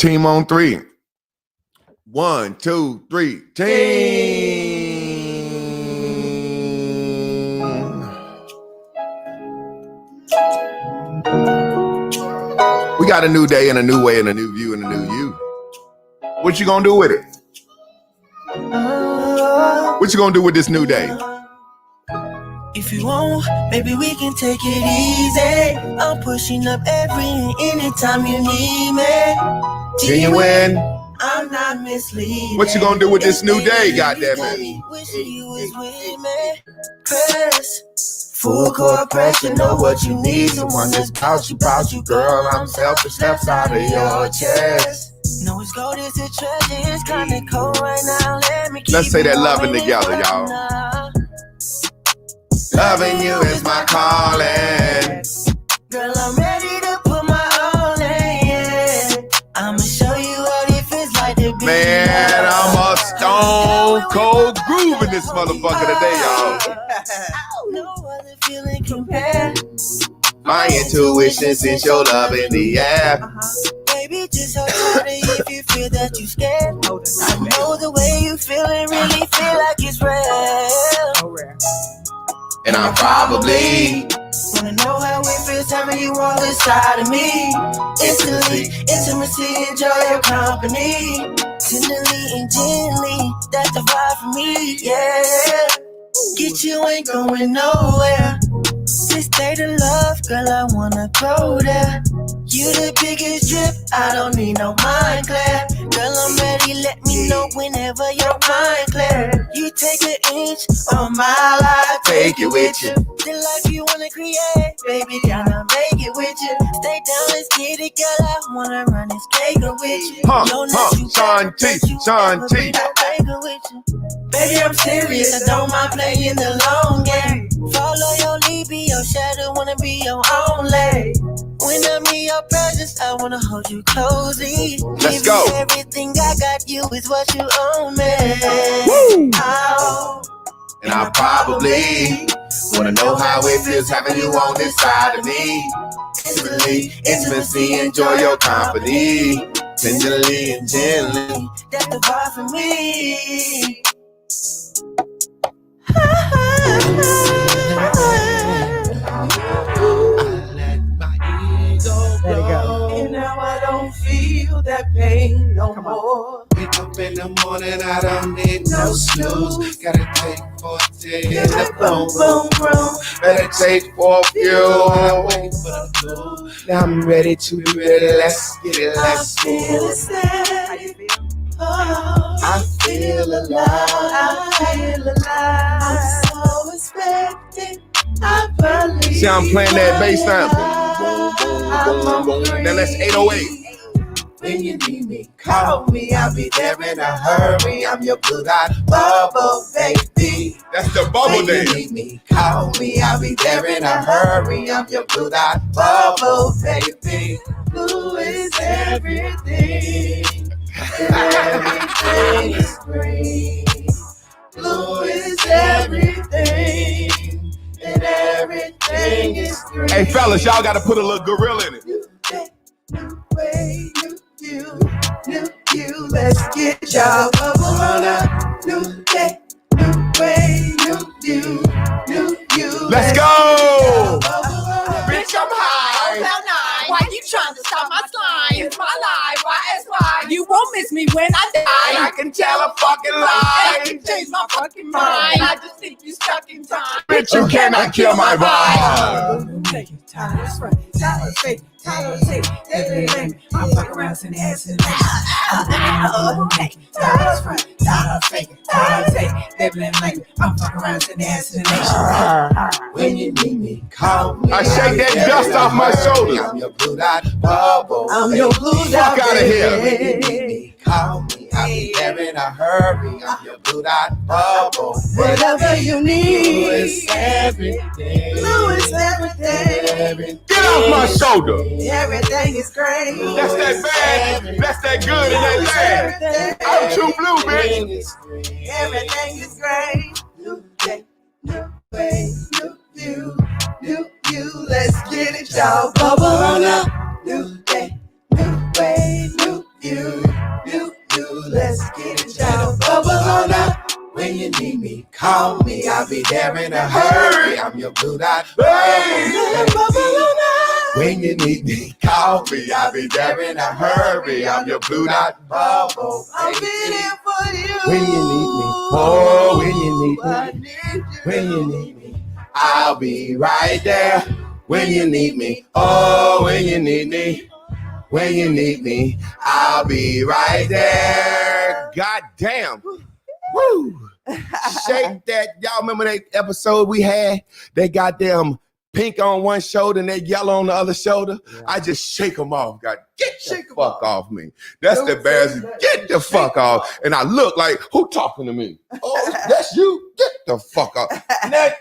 Team on three. 1, 2, 3. Team. We got a new day and a new way and a new view and a new you. What you gonna do with it? What you gonna do with this new day? If you want, maybe we can take it easy. I'm pushing up anytime you need me. Genuine. I'm not misleading. What you gonna do with this new day, goddammit? Wishing you was with me. Press. Full core pressure, know what you need. Someone that's about you, girl. I'm selfish, left side of your chest. No, it's gold, it's a treasure. It's kinda cold right now. Let me keep Let's say that loving together, y'all. Loving you is my calling. Girl, I'm ready to put my all in. I'ma show you what it feels like to be. Man, I'm a stone cold groove in this motherfucker today, y'all. No other feeling compared. My intuition since your love in the air. Baby, just hold tight if you feel that you scared. I know the way you feel it really feel like it's real. And I probably wanna know how it feels having you all inside of me. Instantly, intimacy, enjoy your company. Tenderly and gently, that's the vibe for me, yeah. Get you ain't going nowhere. This state of love, girl, I wanna go there. You the biggest drip, I don't need no mind clear. Girl, I'm ready, let me know whenever your mind clear. You take an inch on my life, take it with you. The life you wanna create, baby, gotta make it with you. Stay down, let's get it, girl, I wanna run this cake with you. Sean T. Baby, I'm serious, I don't mind playing the long game. Follow your lead, be your shadow, wanna be your own lane. When I'm in your presence, I wanna hold you closely. Let's go. Everything I got, you is what you own, man. Woo! Oh. And I probably wanna know how it feels having you on this side of me. Intimacy, enjoy your company. Tenderly and gently, that's the vibe for me. Let it go. And now I don't feel that pain no more. Wake up in the morning, I don't need no snooze. Gotta take 14, the boom, boom, boom. meditate for you. I wait for the blue. Now I'm ready to be ready. Let's get it, let's I feel move. sad. Oh, I feel alive. I feel alive. I'm so expecting. I believe. See, I'm playing that bass line. Boom, boom, boom. Now that's 808. When you need me, call me. I'll be there in a hurry. I'm your blue-eyed bubble, baby. That's the bubble When you dance. need me, call me. I'll be there in a hurry. I'm your blue-eyed bubble, baby. Blue is everything. Everything is green. Blue is everything. And everything is green. Hey, fellas, y'all got to put a little gorilla in it. New day, new way, new, let's get y'all bubble on up. New day, new way, new, Let's go! Bitch, I'm high. Why you trying to stop my slime? It's my life, why? You won't miss me when I die. I can tell a fucking I lie. can change my fucking mind. I just think you stuck in time. Bitch, you cannot kill my vibe. I'm fucking around in the ass and I'm fucking around in the ass and When you need me, call me. I shake that dust off my shoulders. I'm your blue-eyed bubble. I'm your blue Fuck out of here. When you need me, call me. I'll be there in a hurry. I'm your blue-eyed bubble. Whatever you Blue need. is everything. Blue is everything. Get off my shoulder. Everything is great. That's that bad. That's that good and that bad. I'm too blue, bitch. Everything is great. New day, new way, new you. Let's get it, y'all. Bubble on up. New day, new way, new you. Let's get it down. Bubble on up. When you need me, call me. I'll be there in a hurry. I'm your blue dot baby. When you need me, call me. I'll be there in a hurry. I'm your blue dot bubble. I'll be there for you. When you need me, oh, when you need me, when you need me, I'll be right there. When you need me, oh, when you need me, when you need me, I'll be right there. God damn. Woo. Shake that. Y'all remember that episode we had? They got them pink on one shoulder and that yellow on the other shoulder. Yeah. I just shake them off. God, get the fuck off me. That's the embarrassing. Get the fuck off. And I look like, who talking to me? Oh, that's you? Get the fuck off. Get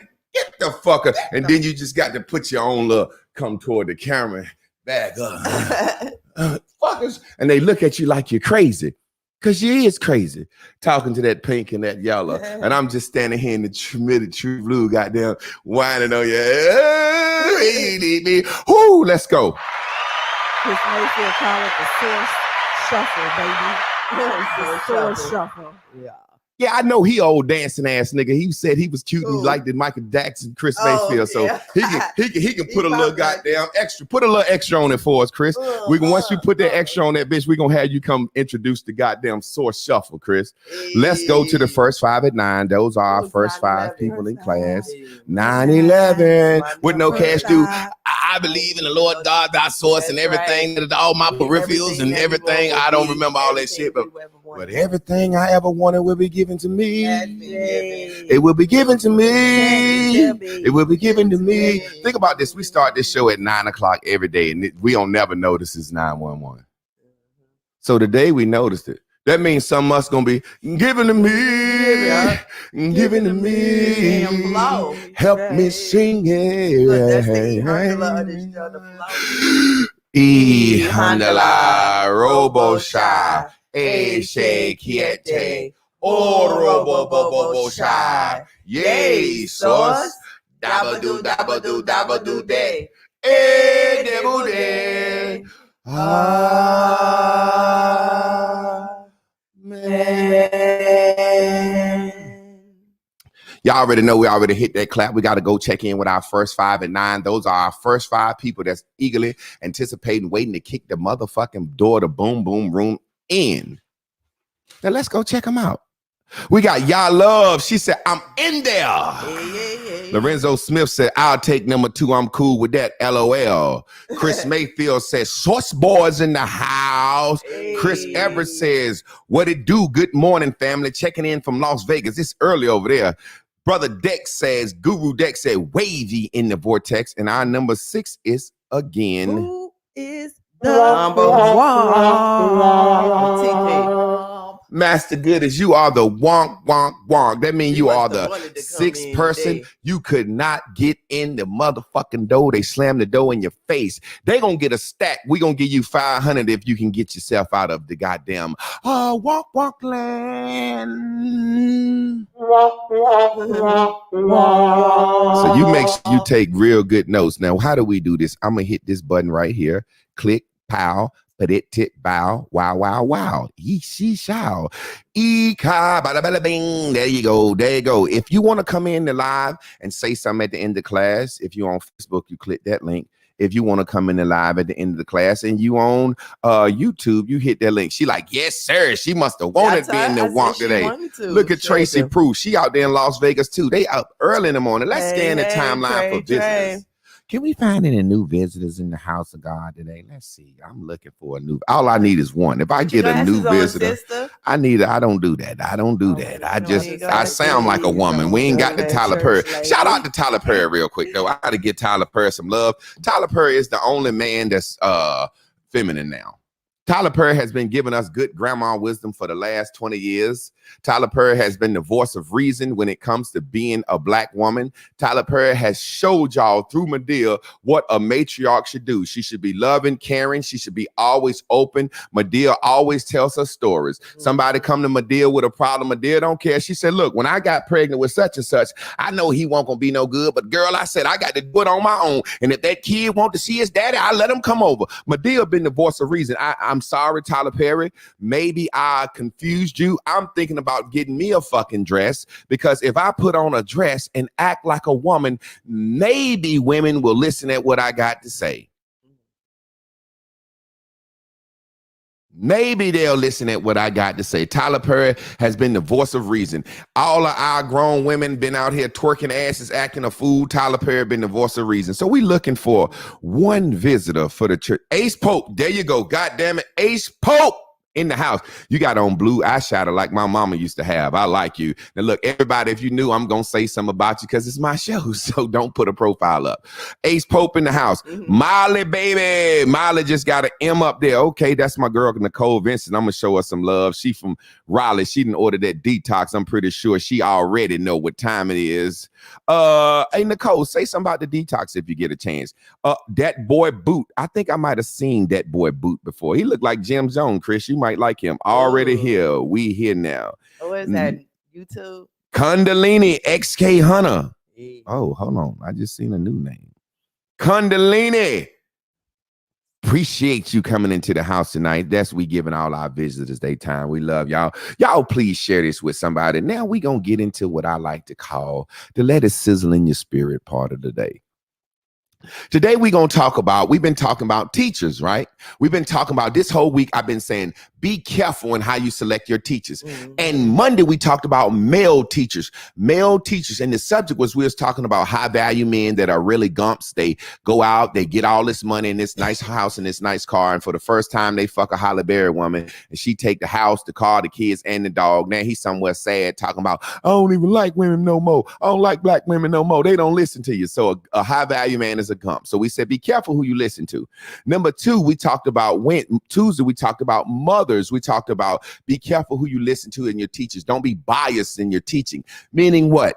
the fuck up. And then you just got to put your own little, come toward the camera, back up. Fuckers. And they look at you like you're crazy. Because you is crazy. Talking to that pink and that yellow. And I'm just standing here in the true blue, goddamn, whining on you. Hey, need me. Whoo, let's go. Chris Mayfield call it the source shuffle, baby. The source shuffle. Yeah. Yeah, I know he old dancing ass nigga. He said he was cute and liked the Michael Jackson, Chris Mayfield. So he can put a little goddamn extra, put a little extra on it for us, Chris. We can once we put that extra on that bitch, we gonna have you come introduce the goddamn source shuffle, Chris. Let's go to the first 5 at 9. Those are our first 5 people in class. 9/11 with no cash due. I believe in the Lord God, thy source, and everything, all my peripherals and everything. I don't remember all that shit, but everything I ever wanted will be given to me. It will be given to me. It will be given to me. Think about this. We start this show at 9 o'clock every day, and we don't never notice it's 911. So today we noticed it. That means some must gonna be given to me, given to me. Help me sing it. E handala robo shy, a shake quiete, o robo shy, yay sauce, dabba do day, eh debu day. Y'all already know we already hit that clap. We got to go check in with our first 5 at 9. Those are our first 5 people that's eagerly anticipating, waiting to kick the motherfucking door to boom boom room in. Now let's go check them out. We got Y'all Love. She said, I'm in there. Lorenzo Smith said, I'll take number 2. I'm cool with that. LOL. Chris Mayfield says, Source Boys in the house. Chris Everett says, what it do? Good morning, family. Checking in from Las Vegas. It's early over there. Brother Dex says, Guru Dex said, wavy in the vortex. And our number 6 is again. Who is the number 1? TK. Master Gooders, you are the wonk, wonk, wonk. That means you are the 6th person. You could not get in the motherfucking door. They slammed the door in your face. They gonna get a stack. We gonna give you 500 if you can get yourself out of the goddamn wonk, wonk land. So you make sure you take real good notes. Now, how do we do this? I'm gonna hit this button right here. Click, pow. But it tit bow, wow, wow, wow. She shall. Eka, bada, bada, bing. There you go. There you go. If you want to come in the live and say something at the end of class, if you're on Facebook, you click that link. If you want to come in the live at the end of the class and you on YouTube, you hit that link. She like, yes, sir. She must have wanted to be in the walk today. Look at Tracy Prue. She out there in Las Vegas too. They up early in the morning. Let's scan the timeline for visitors. Can we find any new visitors in the house of God today? Let's see. I'm looking for a new. All I need is one. If I get a new visitor, I don't do that. I don't do that. I sound like a woman. We ain't got the Tyler Perry. Shout out to Tyler Perry real quick though. I got to give Tyler Perry some love. Tyler Perry is the only man that's feminine now. Tyler Perry has been giving us good grandma wisdom for the last 20 years. Tyler Perry has been the voice of reason when it comes to being a black woman. Tyler Perry has showed y'all through Medea what a matriarch should do. She should be loving, caring. She should be always open. Medea always tells her stories. Somebody come to Medea with a problem. Medea don't care. She said, look, when I got pregnant with such and such, I know he won't gonna be no good, but girl, I said, I got to do it on my own. And if that kid want to see his daddy, I let him come over. Medea been the voice of reason. I'm I'm sorry, Tyler Perry. Maybe I confused you. I'm thinking about getting me a fucking dress, because if I put on a dress and act like a woman, maybe women will listen at what I got to say. Maybe they'll listen at what I got to say. Tyler Perry has been the voice of reason. All of our grown women been out here twerking asses, acting a fool. Tyler Perry been the voice of reason. So we looking for one visitor for the church. Ace Pope, there you go. God damn it, Ace Pope in the house. You got on blue eyeshadow like my mama used to have. I like you. Now look, everybody, if you knew, I'm going to say something about you because it's my show. So don't put a profile up. Ace Pope in the house. Molly, baby. Molly just got an M up there. Okay, that's my girl, Nicole Vincent. I'm going to show her some love. She from Raleigh. She didn't order that detox. I'm pretty sure she already know what time it is. Hey, Nicole, say something about the detox if you get a chance. That boy Boot. I think I might have seen that boy Boot before. He looked like Jim Jones, Chris. You might like him. Already here. We here now. What is that? YouTube? Kundalini XK Hunter. Oh, hold on. I just seen a new name. Kundalini. Appreciate you coming into the house tonight. That's we giving all our visitors their time. We love y'all. Y'all please share this with somebody. Now we gonna get into what I like to call the let it sizzle in your spirit part of the day. Today we've been talking about teachers, right? We've been talking about this whole week. I've been saying, be careful in how you select your teachers. And Monday we talked about male teachers. And the subject was, we was talking about high value men that are really gumps. They go out, they get all this money in this nice house and this nice car. And for the first time they fuck a Halle Berry woman, and she take the house, the car, the kids, and the dog. Now he's somewhere sad talking about, I don't even like women no more. I don't like black women no more. They don't listen to you. So a high value man is a gump. So we said, be careful who you listen to. Number two, we talked about Tuesday, we talked about mothers. We talked about be careful who you listen to in your teachers. Don't be biased in your teaching. Meaning what?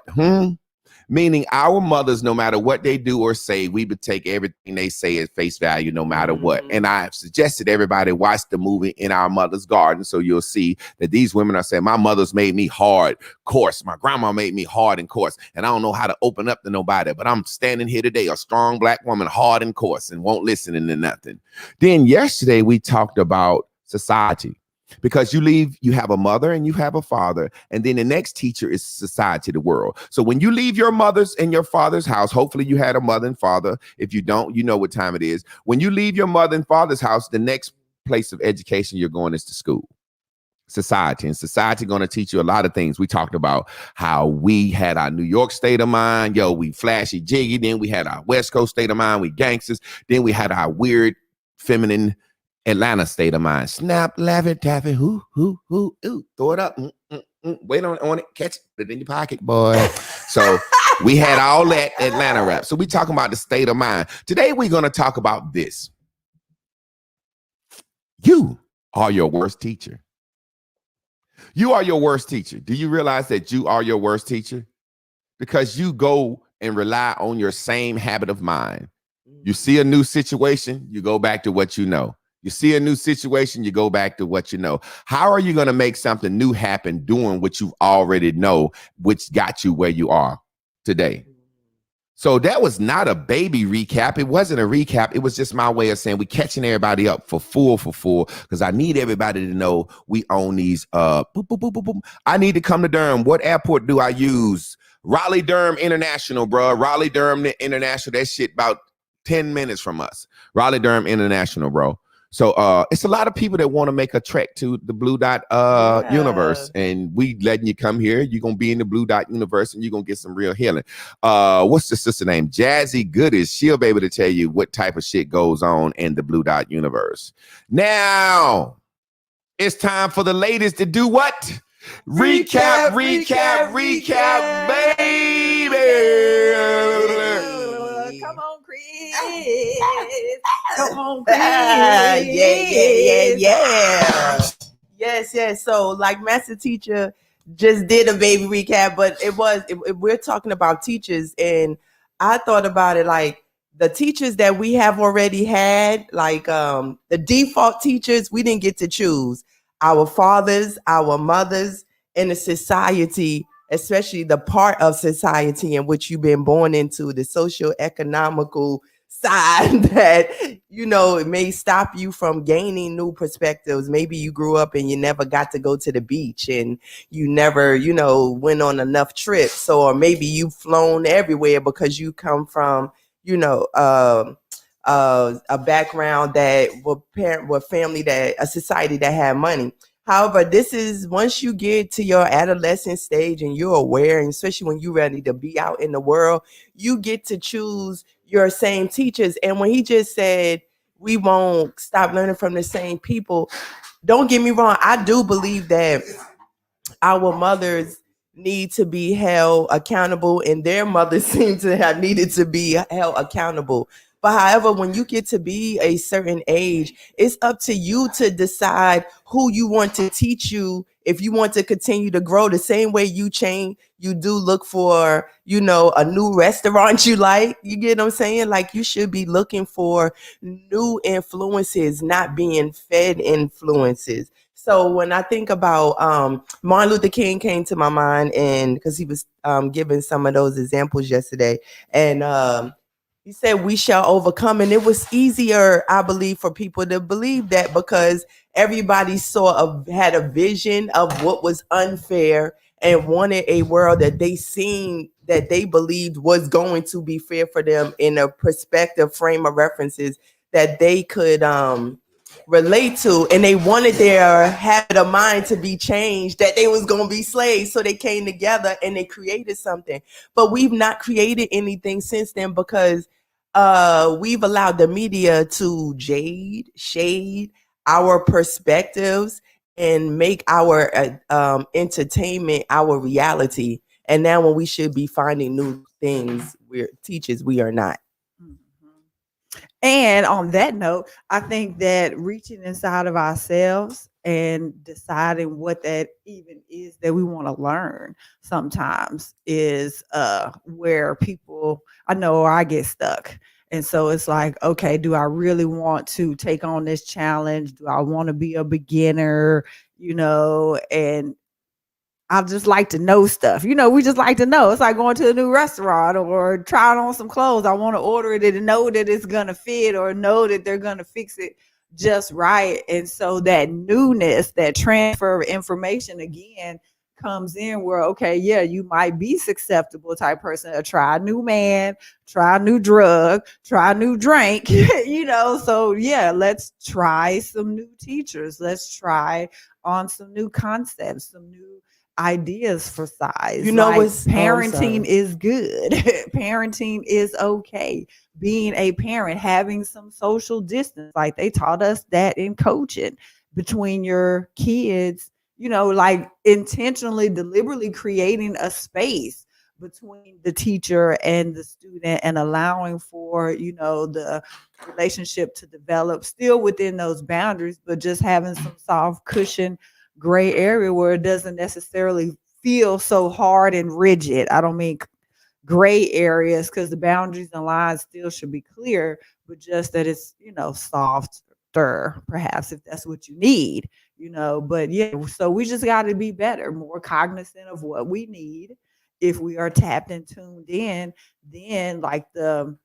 Meaning our mothers, no matter what they do or say, we would take everything they say at face value, no matter what. And I have suggested everybody watch the movie In Our Mother's Garden. So you'll see that these women are saying, my mother's made me hard course. My grandma made me hard and course. And I don't know how to open up to nobody, but I'm standing here today, a strong black woman, hard and course, and won't listen to nothing. Then yesterday we talked about society. Because you have a mother and you have a father, and then the next teacher is society, the world. So when you leave your mother's and your father's house, hopefully you had a mother and father. If you don't, you know what time it is. When you leave your mother and father's house, the next place of education you're going is to school. Society. And society going to teach you a lot of things. We talked about how we had our New York state of mind. We flashy jiggy. Then we had our West Coast state of mind. We gangsters. Then we had our weird feminine Atlanta state of mind. Snap, laugh it, tap it, ooh, throw it up, wait on it, catch it, put it in your pocket, boy. So we had all that Atlanta rap. So we talking about the state of mind. Today we're going to talk about this. You are your worst teacher. You are your worst teacher. Do you realize that you are your worst teacher? Because you go and rely on your same habit of mind. You see a new situation, you go back to what you know. You see a new situation, you go back to what you know. How are you going to make something new happen doing what you already know, which got you where you are today? So that was not a baby recap. It wasn't a recap. It was just my way of saying we catching everybody up for full, because I need everybody to know we own these. I need to come to Durham. What airport do I use? Raleigh-Durham International, bro. Raleigh-Durham International. That shit about 10 minutes from us. Raleigh-Durham International, bro. So it's a lot of people that want to make a trek to the Blue Dot universe, and we letting you come here. You're going to be in the Blue Dot universe, and you're going to get some real healing. What's the sister name? Jazzy Goodies. She'll be able to tell you what type of shit goes on in the Blue Dot universe. Now, it's time for the ladies to do what? Recap, baby. Come on, Chris. Come on, Chris. Yeah. Yes. So, like Master Teacher just did a baby recap, but we're talking about teachers, and I thought about it like the teachers that we have already had, like the default teachers, we didn't get to choose. Our fathers, our mothers, and the society, especially the part of society in which you've been born into, the socio-economical side that, it may stop you from gaining new perspectives. Maybe you grew up and you never got to go to the beach, and you never, went on enough trips, or maybe you've flown everywhere because you come from, a background that were family, that a society that had money. However, this is once you get to your adolescent stage and you're aware, and especially when you're ready to be out in the world, you get to choose your same teachers. And when he just said we won't stop learning from the same people, don't get me wrong, I do believe that our mothers need to be held accountable, and their mothers seem to have needed to be held accountable. But however, when you get to be a certain age, it's up to you to decide who you want to teach you. If you want to continue to grow the same way you change, you do look for, a new restaurant you like. You get what I'm saying? Like, you should be looking for new influences, not being fed influences. So when I think about Martin Luther King came to my mind, and because he was giving some of those examples yesterday, and he said we shall overcome, and it was easier, I believe, for people to believe that because everybody had a vision of what was unfair and wanted a world that they seen, that they believed was going to be fair for them in a perspective frame of references that they could relate to, and they wanted their habit of mind to be changed, that they was going to be slaves. So they came together and they created something. But we've not created anything since then because we've allowed the media to shade our perspectives and make our entertainment our reality. And now when we should be finding new things, we're teachers, we are not. And on that note, I think that reaching inside of ourselves and deciding what that even is that we want to learn sometimes is where people, I know I get stuck. And so it's like, okay, do I really want to take on this challenge? Do I want to be a beginner? And I just like to know stuff. We just like to know. It's like going to a new restaurant or trying on some clothes. I want to order it and know that it's going to fit, or know that they're going to fix it just right. And so that newness, that transfer of information again comes in where, okay, yeah, you might be susceptible type person to try a new man, try a new drug, try a new drink, So yeah, let's try some new teachers. Let's try on some new concepts, some new ideas for size. Parenting is good. Parenting is okay. Being a parent, having some social distance, like they taught us that in coaching between your kids, like intentionally, deliberately creating a space between the teacher and the student and allowing for, the relationship to develop still within those boundaries, but just having some soft cushion gray area where it doesn't necessarily feel so hard and rigid. I don't mean gray areas because the boundaries and lines still should be clear, but just that it's, softer, perhaps, if that's what you need, But yeah, so we just got to be better, more cognizant of what we need. If we are tapped and tuned in, then like the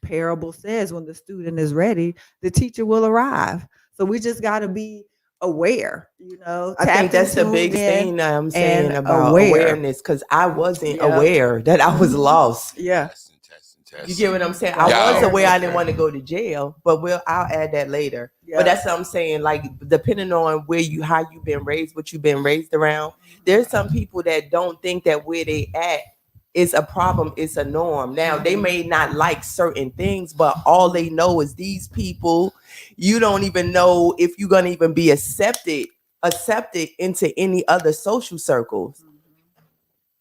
parable says, when the student is ready, the teacher will arrive. So we just got to be aware, I think that's the big thing I'm saying about awareness, because I wasn't aware that I was lost. Yeah. You get what I'm saying? I was aware I didn't want to go to jail, but I'll add that later. Yeah. But that's what I'm saying. Like, depending on how you've been raised, what you've been raised around, there's some people that don't think that where they at is a problem, it's a norm. Now, they may not like certain things, but all they know is these people, you don't even know if you're going to even be accepted into any other social circles.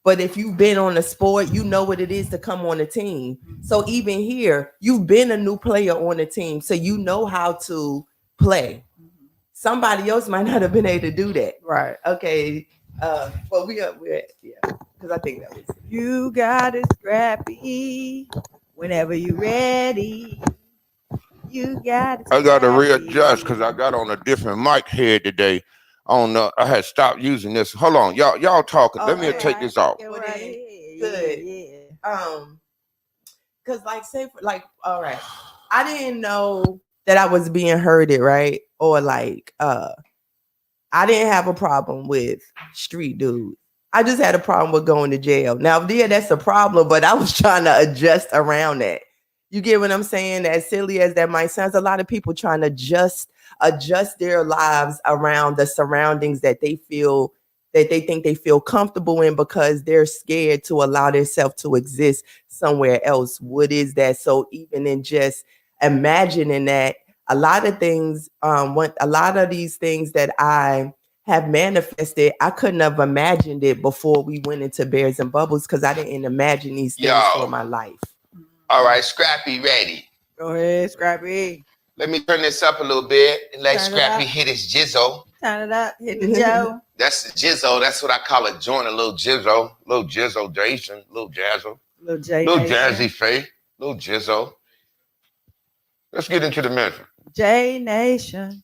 But if you've been on a sport, you know what it is to come on a team. So even here, you've been a new player on a team, so you know how to play. Somebody else might not have been able to do that. Right. Okay. But we're because I think that was it. You got it, Scrappy. Whenever you're ready, you got it. I got to readjust because I got on a different mic here today. I had stopped using this. Hold on, y'all talking. Let me take this off. Good. Yeah. Because all right, I didn't know that I was being herded, right? Or like, I didn't have a problem with street dudes. I just had a problem with going to jail. Now, yeah, that's a problem, but I was trying to adjust around that. You get what I'm saying? As silly as that might sound, a lot of people trying to adjust their lives around the surroundings that they feel that they think they feel comfortable in because they're scared to allow themselves to exist somewhere else. What is that? So even in just imagining that, a lot of things, a lot of these things that I have manifested, I couldn't have imagined it before we went into Bears and Bubbles because I didn't imagine these things for my life. All right, Scrappy ready. Go ahead, Scrappy. Let me turn this up a little bit and let Scrappy hit his jizzle. Turn it up, hit the Joe. That's the jizzle. That's what I call a joint, a little jizzle, little jizzle-dation, little jazzle, Little J. little Nation. jazzy face, little jizzle. Let's get into the measure. J Nation.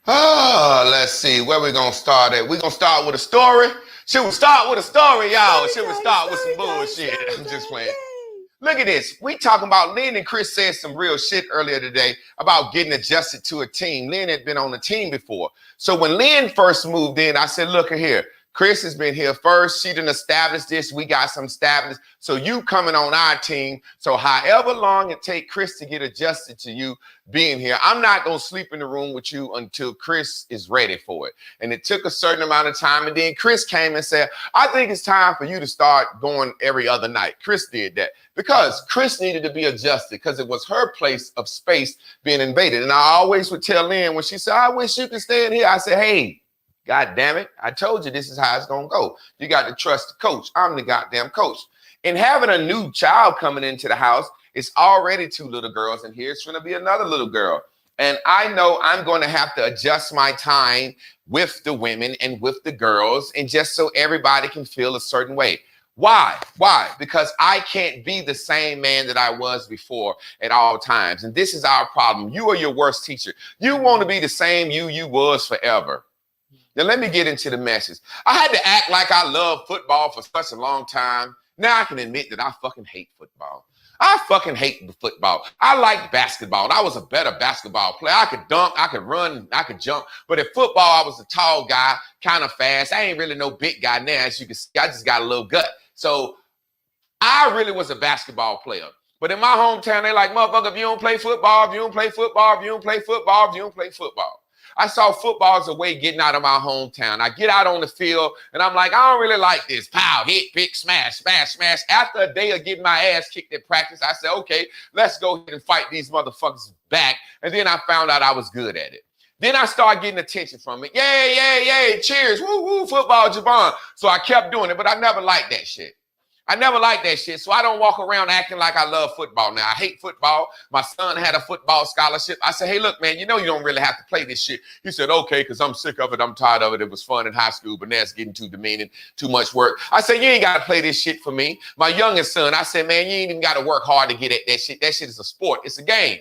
Oh, let's see where we're gonna start at. We're gonna start with a story. Should we start with a story, y'all? Should we start with some bullshit? I'm just playing. Look at this. We talking about Lynn and Chris said some real shit earlier today about getting adjusted to a team. Lynn had been on the team before. So when Lynn first moved in, I said, look at here. Chris has been here first. She done established this. We got some established. So you coming on our team. So however long it take Chris to get adjusted to you being here, I'm not going to sleep in the room with you until Chris is ready for it. And it took a certain amount of time. And then Chris came and said, I think it's time for you to start going every other night. Chris did that because Chris needed to be adjusted because it was her place of space being invaded. And I always would tell Lynn when she said, I wish you could stay in here. I said, hey, God damn it. I told you this is how it's going to go. You got to trust the coach. I'm the goddamn coach. And having a new child coming into the house, it's already 2 little girls and here it's going to be another little girl. And I know I'm going to have to adjust my time with the women and with the girls and just so everybody can feel a certain way. Why? Why? Because I can't be the same man that I was before at all times. And this is our problem. You are your worst teacher. You want to be the same you was forever. Now, let me get into the message. I had to act like I love football for such a long time. Now I can admit that I fucking hate football. I fucking hate the football. I like basketball. I was a better basketball player. I could dunk, I could run, I could jump. But at football, I was a tall guy, kind of fast. I ain't really no big guy now. As you can see, I just got a little gut. So I really was a basketball player. But in my hometown, they like, motherfucker, if you don't play football, if you don't play football, if you don't play football, if you don't play football. I saw football as a way getting out of my hometown. I get out on the field and I'm like, I don't really like this. Pow, hit, pick, smash, smash, smash. After a day of getting my ass kicked at practice, I said, okay, let's go ahead and fight these motherfuckers back. And then I found out I was good at it. Then I started getting attention from it. Yay, yay, yay, cheers, woo, woo, football, Javon. So I kept doing it, but I never liked that shit. I never liked that shit, so I don't walk around acting like I love football now. I hate football. My son had a football scholarship. I said, hey, look, man, you know you don't really have to play this shit. He said, okay, because I'm sick of it. I'm tired of it. It was fun in high school, but now it's getting too demeaning, too much work. I said, you ain't got to play this shit for me. My youngest son, I said, man, you ain't even got to work hard to get at that shit. That shit is a sport. It's a game.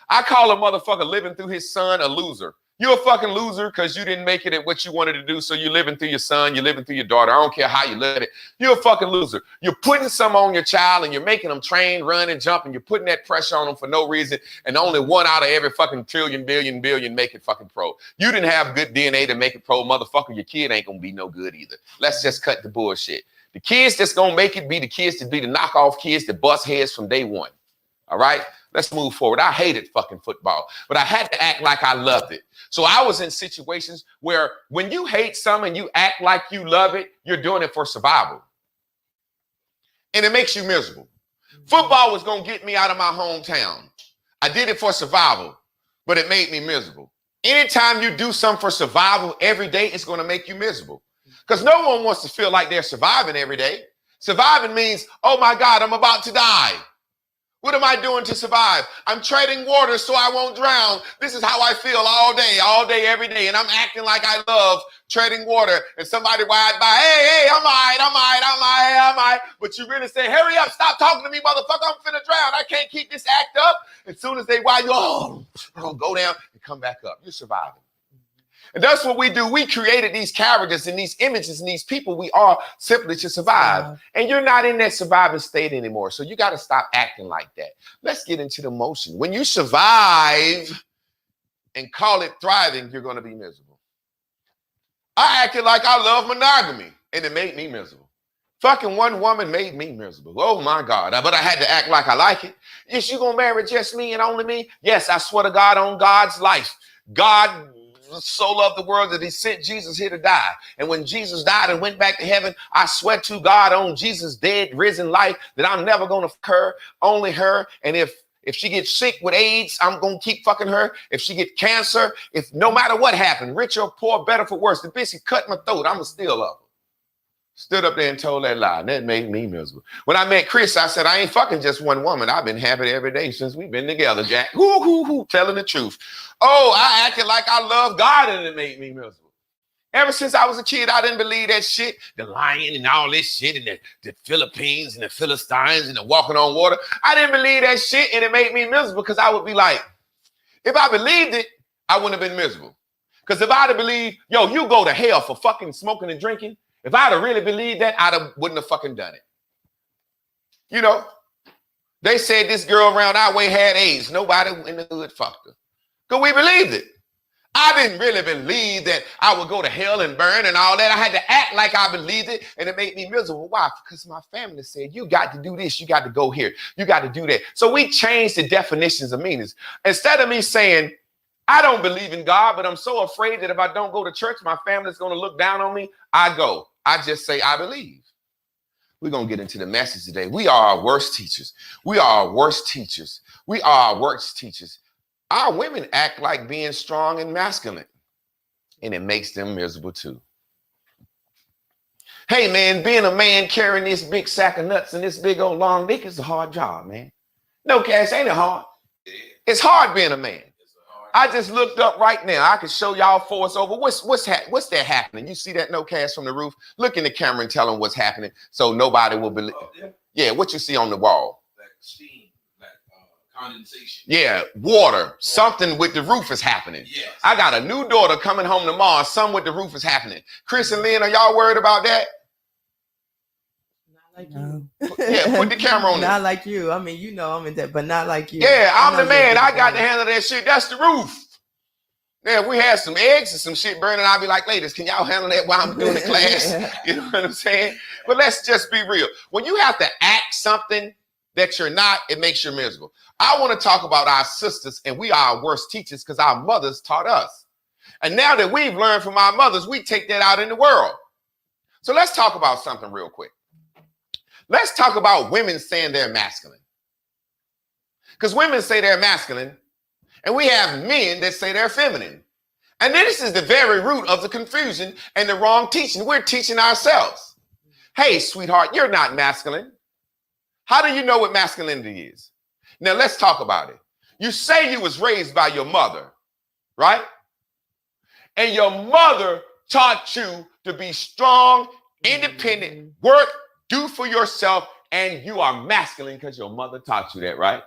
I call a motherfucker living through his son a loser. You're a fucking loser because you didn't make it at what you wanted to do. So you're living through your son, you're living through your daughter. I don't care how you live it. You're a fucking loser. You're putting some on your child and you're making them train, run, and jump, and you're putting that pressure on them for no reason. And only 1 out of every fucking trillion, billion make it fucking pro. You didn't have good DNA to make it pro, motherfucker. Your kid ain't gonna be no good either. Let's just cut the bullshit. The kids that's gonna make it be the kids that be the knockoff kids that bust heads from day one. All right? Let's move forward. I hated fucking football, but I had to act like I loved it. So I was in situations where when you hate something and you act like you love it, you're doing it for survival. And it makes you miserable. Football was going to get me out of my hometown. I did it for survival, but it made me miserable. Anytime you do something for survival every day, it's going to make you miserable. Because no one wants to feel like they're surviving every day. Surviving means, oh my God, I'm about to die. What am I doing to survive? I'm treading water so I won't drown. This is how I feel all day, every day. And I'm acting like I love treading water. And somebody ride by, hey, I'm all right. But you really say, hurry up, stop talking to me, motherfucker. I'm finna drown. I can't keep this act up. As soon as they ride you, go down and come back up. You're surviving. And that's what we do. We created these characters and these images and these people we are simply to survive. And you're not in that surviving state anymore. So you got to stop acting like that. Let's get into the motion. When you survive and call it thriving, you're going to be miserable. I acted like I love monogamy and it made me miserable. Fucking one woman made me miserable. Oh my God. But I had to act like I like it. Yes, you going to marry just me and only me? Yes, I swear to God on God's life. God so loved the world that he sent Jesus here to die. And when Jesus died and went back to heaven, I swear to God on Jesus' dead, risen life that I'm never going to fuck her, only her. And if she gets sick with AIDS, I'm going to keep fucking her. If she get cancer, if no matter what happened, rich or poor, better for worse, the bitch cut my throat, I'm going to still love her. Stood up there and told that lie, and that made me miserable. When I met Chris, I said, I ain't fucking just one woman. I've been happy every day since we've been together, Jack. Telling the truth. Oh, I acted like I love God, and it made me miserable. Ever since I was a kid, I didn't believe that shit. The lion and all this shit, and the Philippines and the Philistines and the walking on water. I didn't believe that shit, and it made me miserable because I would be like, if I believed it, I wouldn't have been miserable. Because if I'd have believed, yo, you go to hell for fucking smoking and drinking, if I'd have really believed that, wouldn't have fucking done it. You know, they said this girl around our way had AIDS. Nobody in the hood fucked her. Because we believed it. I didn't really believe that I would go to hell and burn and all that. I had to act like I believed it, and it made me miserable. Why? Because my family said, you got to do this. You got to go here. You got to do that. So we changed the definitions of meanings. Instead of me saying, I don't believe in God, but I'm so afraid that if I don't go to church, my family's going to look down on me. I go. I just say, I believe. We're going to get into the message today. We are our worst teachers. We are our worst teachers. We are our worst teachers. Our women act like being strong and masculine, and it makes them miserable too. Hey, man, being a man carrying this big sack of nuts and this big old long dick is a hard job, man. No, Cash, ain't it hard? It's hard being a man. I just looked up right now. I can show y'all force over. What's that happening? You see that no cash from the roof? Look in the camera and tell them what's happening so nobody will believe. Yeah, what you see on the wall? Like steam, like condensation. Yeah, water. Something with the roof is happening. Yes. I got a new daughter coming home tomorrow. Something with the roof is happening. Chris and Lynn, are y'all worried about that? Like you. Yeah, put the camera on. Not like you. I mean, you know I'm in that, but not like you. Yeah, I'm the man. I got to handle that shit. That's the roof. Yeah, if we had some eggs and some shit burning, I'd be like, ladies, can y'all handle that while I'm doing the class? You know what I'm saying? But let's just be real. When you have to act something that you're not, it makes you miserable. I want to talk about our sisters, and we are our worst teachers because our mothers taught us. And now that we've learned from our mothers, we take that out in the world. So let's talk about something real quick. Let's talk about women saying they're masculine. Because women say they're masculine, and we have men that say they're feminine. And this is the very root of the confusion and the wrong teaching. We're teaching ourselves. Hey, sweetheart, you're not masculine. How do you know what masculinity is? Now, let's talk about it. You say you was raised by your mother, right? And your mother taught you to be strong, independent, work, do for yourself, and you are masculine because your mother taught you that, right?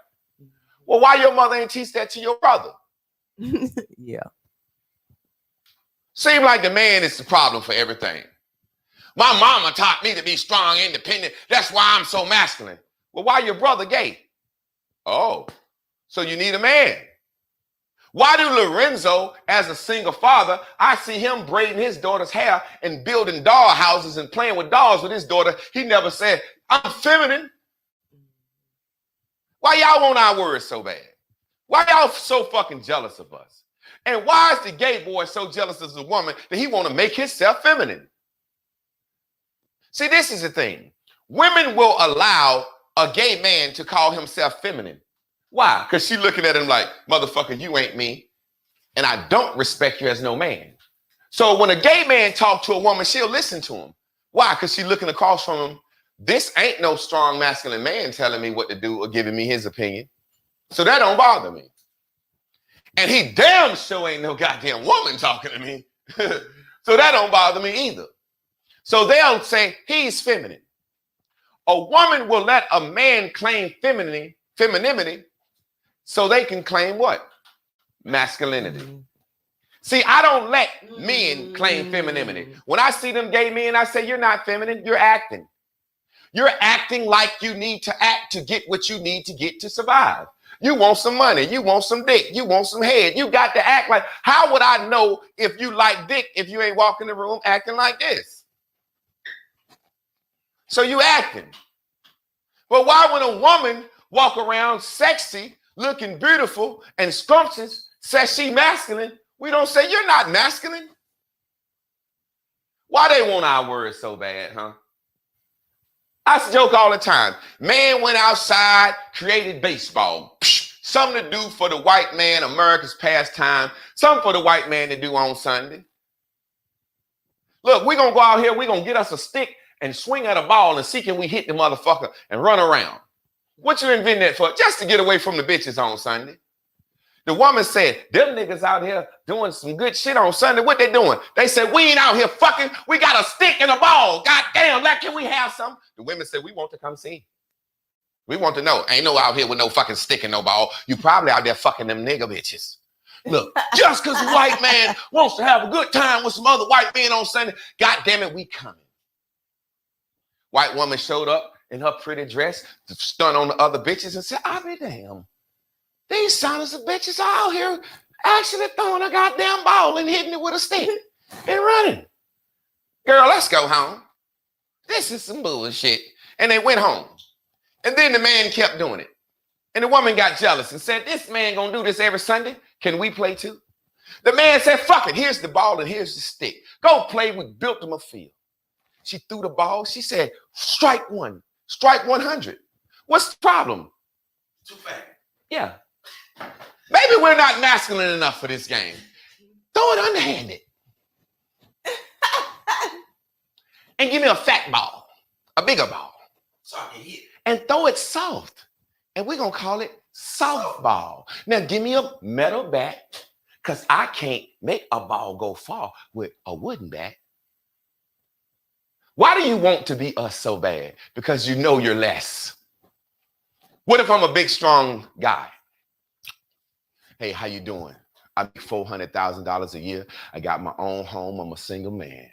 Well, why your mother ain't teach that to your brother? Yeah. Seems like the man is the problem for everything. My mama taught me to be strong, independent. That's why I'm so masculine. Well, why your brother gay? Oh, so you need a man. Why do Lorenzo, as a single father, I see him braiding his daughter's hair and building doll houses and playing with dolls with his daughter. He never said, I'm feminine. Why y'all want our words so bad? Why y'all so fucking jealous of us? And why is the gay boy so jealous of the woman that he want to make himself feminine? See, this is the thing. Women will allow a gay man to call himself feminine. Why? Because she's looking at him like, motherfucker, you ain't me, and I don't respect you as no man. So when a gay man talks to a woman, she'll listen to him. Why? Because she's looking across from him. This ain't no strong masculine man telling me what to do or giving me his opinion. So that don't bother me. And he damn sure ain't no goddamn woman talking to me. So that don't bother me either. So they'll say he's feminine. A woman will let a man claim femininity so they can claim what? Masculinity. See, I don't let men claim femininity. When I see them gay men, I say, you're not feminine, you're acting. You're acting like you need to act to get what you need to get to survive. You want some money, you want some dick, you want some head. You got to act like, how would I know if you like dick if you ain't walking the room acting like this? So you acting. But why when a woman walk around sexy, looking beautiful and scrumptious, says she masculine, we don't say you're not masculine? Why they want our words so bad, huh? I joke all the time. Man went outside, created baseball. Something to do for the white man, America's pastime. Something for the white man to do on Sunday. Look, we're going to go out here, we're going to get us a stick and swing at a ball and see can we hit the motherfucker and run around. What you inventing that for? Just to get away from the bitches on Sunday. The woman said, them niggas out here doing some good shit on Sunday. What they doing? They said, we ain't out here fucking. We got a stick and a ball. God damn, like, can we have some? The women said, we want to come see. We want to know. Ain't no out here with no fucking stick and no ball. You probably out there fucking them nigga bitches. Look, just because a white man wants to have a good time with some other white men on Sunday, God damn it, we coming. White woman showed up in her pretty dress to stun on the other bitches and said, I'll be damn. These sons of bitches are out here actually throwing a goddamn ball and hitting it with a stick and running. Girl, let's go home. This is some bullshit. And they went home. And then the man kept doing it. And the woman got jealous and said, this man gonna do this every Sunday. Can we play too? The man said, fuck it. Here's the ball and here's the stick. Go play. We built them a field. She threw the ball. She said, strike one. Strike 100. What's the problem? Too fast. Yeah. Maybe we're not masculine enough for this game. Throw it underhanded. And give me a fat ball, a bigger ball. So I can hit. And throw it soft. And we're going to call it softball. Now give me a metal bat because I can't make a ball go far with a wooden bat. Why do you want to be us so bad? Because you know you're less. What if I'm a big, strong guy? Hey, how you doing? I make $400,000 a year. I got my own home. I'm a single man.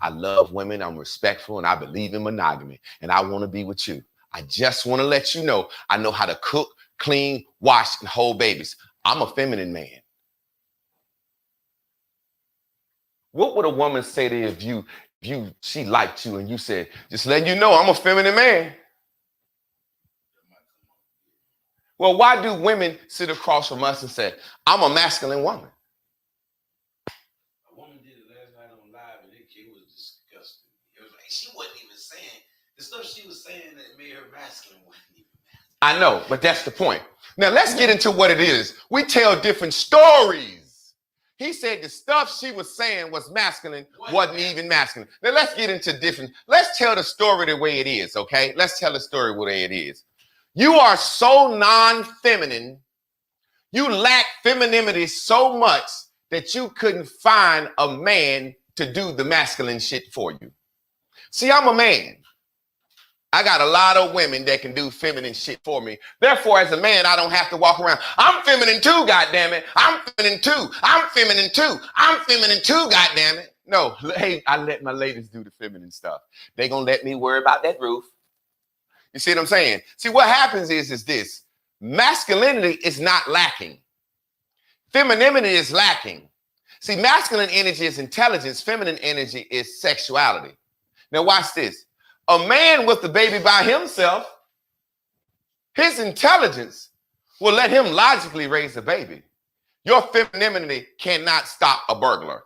I love women. I'm respectful and I believe in monogamy. And I want to be with you. I just want to let you know I know how to cook, clean, wash, and hold babies. I'm a feminine man. What would a woman say to you if she liked you and you said, just letting you know I'm a feminine man? Well, why do women sit across from us and say, I'm a masculine woman? A woman did it last night on live and it was disgusting. It was like she wasn't even saying the stuff she was saying that made her masculine wasn't even masculine. I know, but that's the point. Now let's get into what it is. We tell different stories. He said the stuff she was saying was masculine, wasn't even masculine. Now let's get into different. Let's tell the story the way it is, okay? Let's tell the story the way it is. You are so non-feminine, you lack femininity so much that you couldn't find a man to do the masculine shit for you. See, I'm a man. I got a lot of women that can do feminine shit for me. Therefore, as a man, I don't have to walk around. I'm feminine too, goddammit. I'm feminine too. I'm feminine too. I'm feminine too, goddammit. No, hey, I let my ladies do the feminine stuff. They gonna let me worry about that roof. You see what I'm saying? See, what happens is this. Masculinity is not lacking. Femininity is lacking. See, masculine energy is intelligence. Feminine energy is sexuality. Now watch this. A man with the baby by himself, his intelligence will let him logically raise a baby. Your femininity cannot stop a burglar.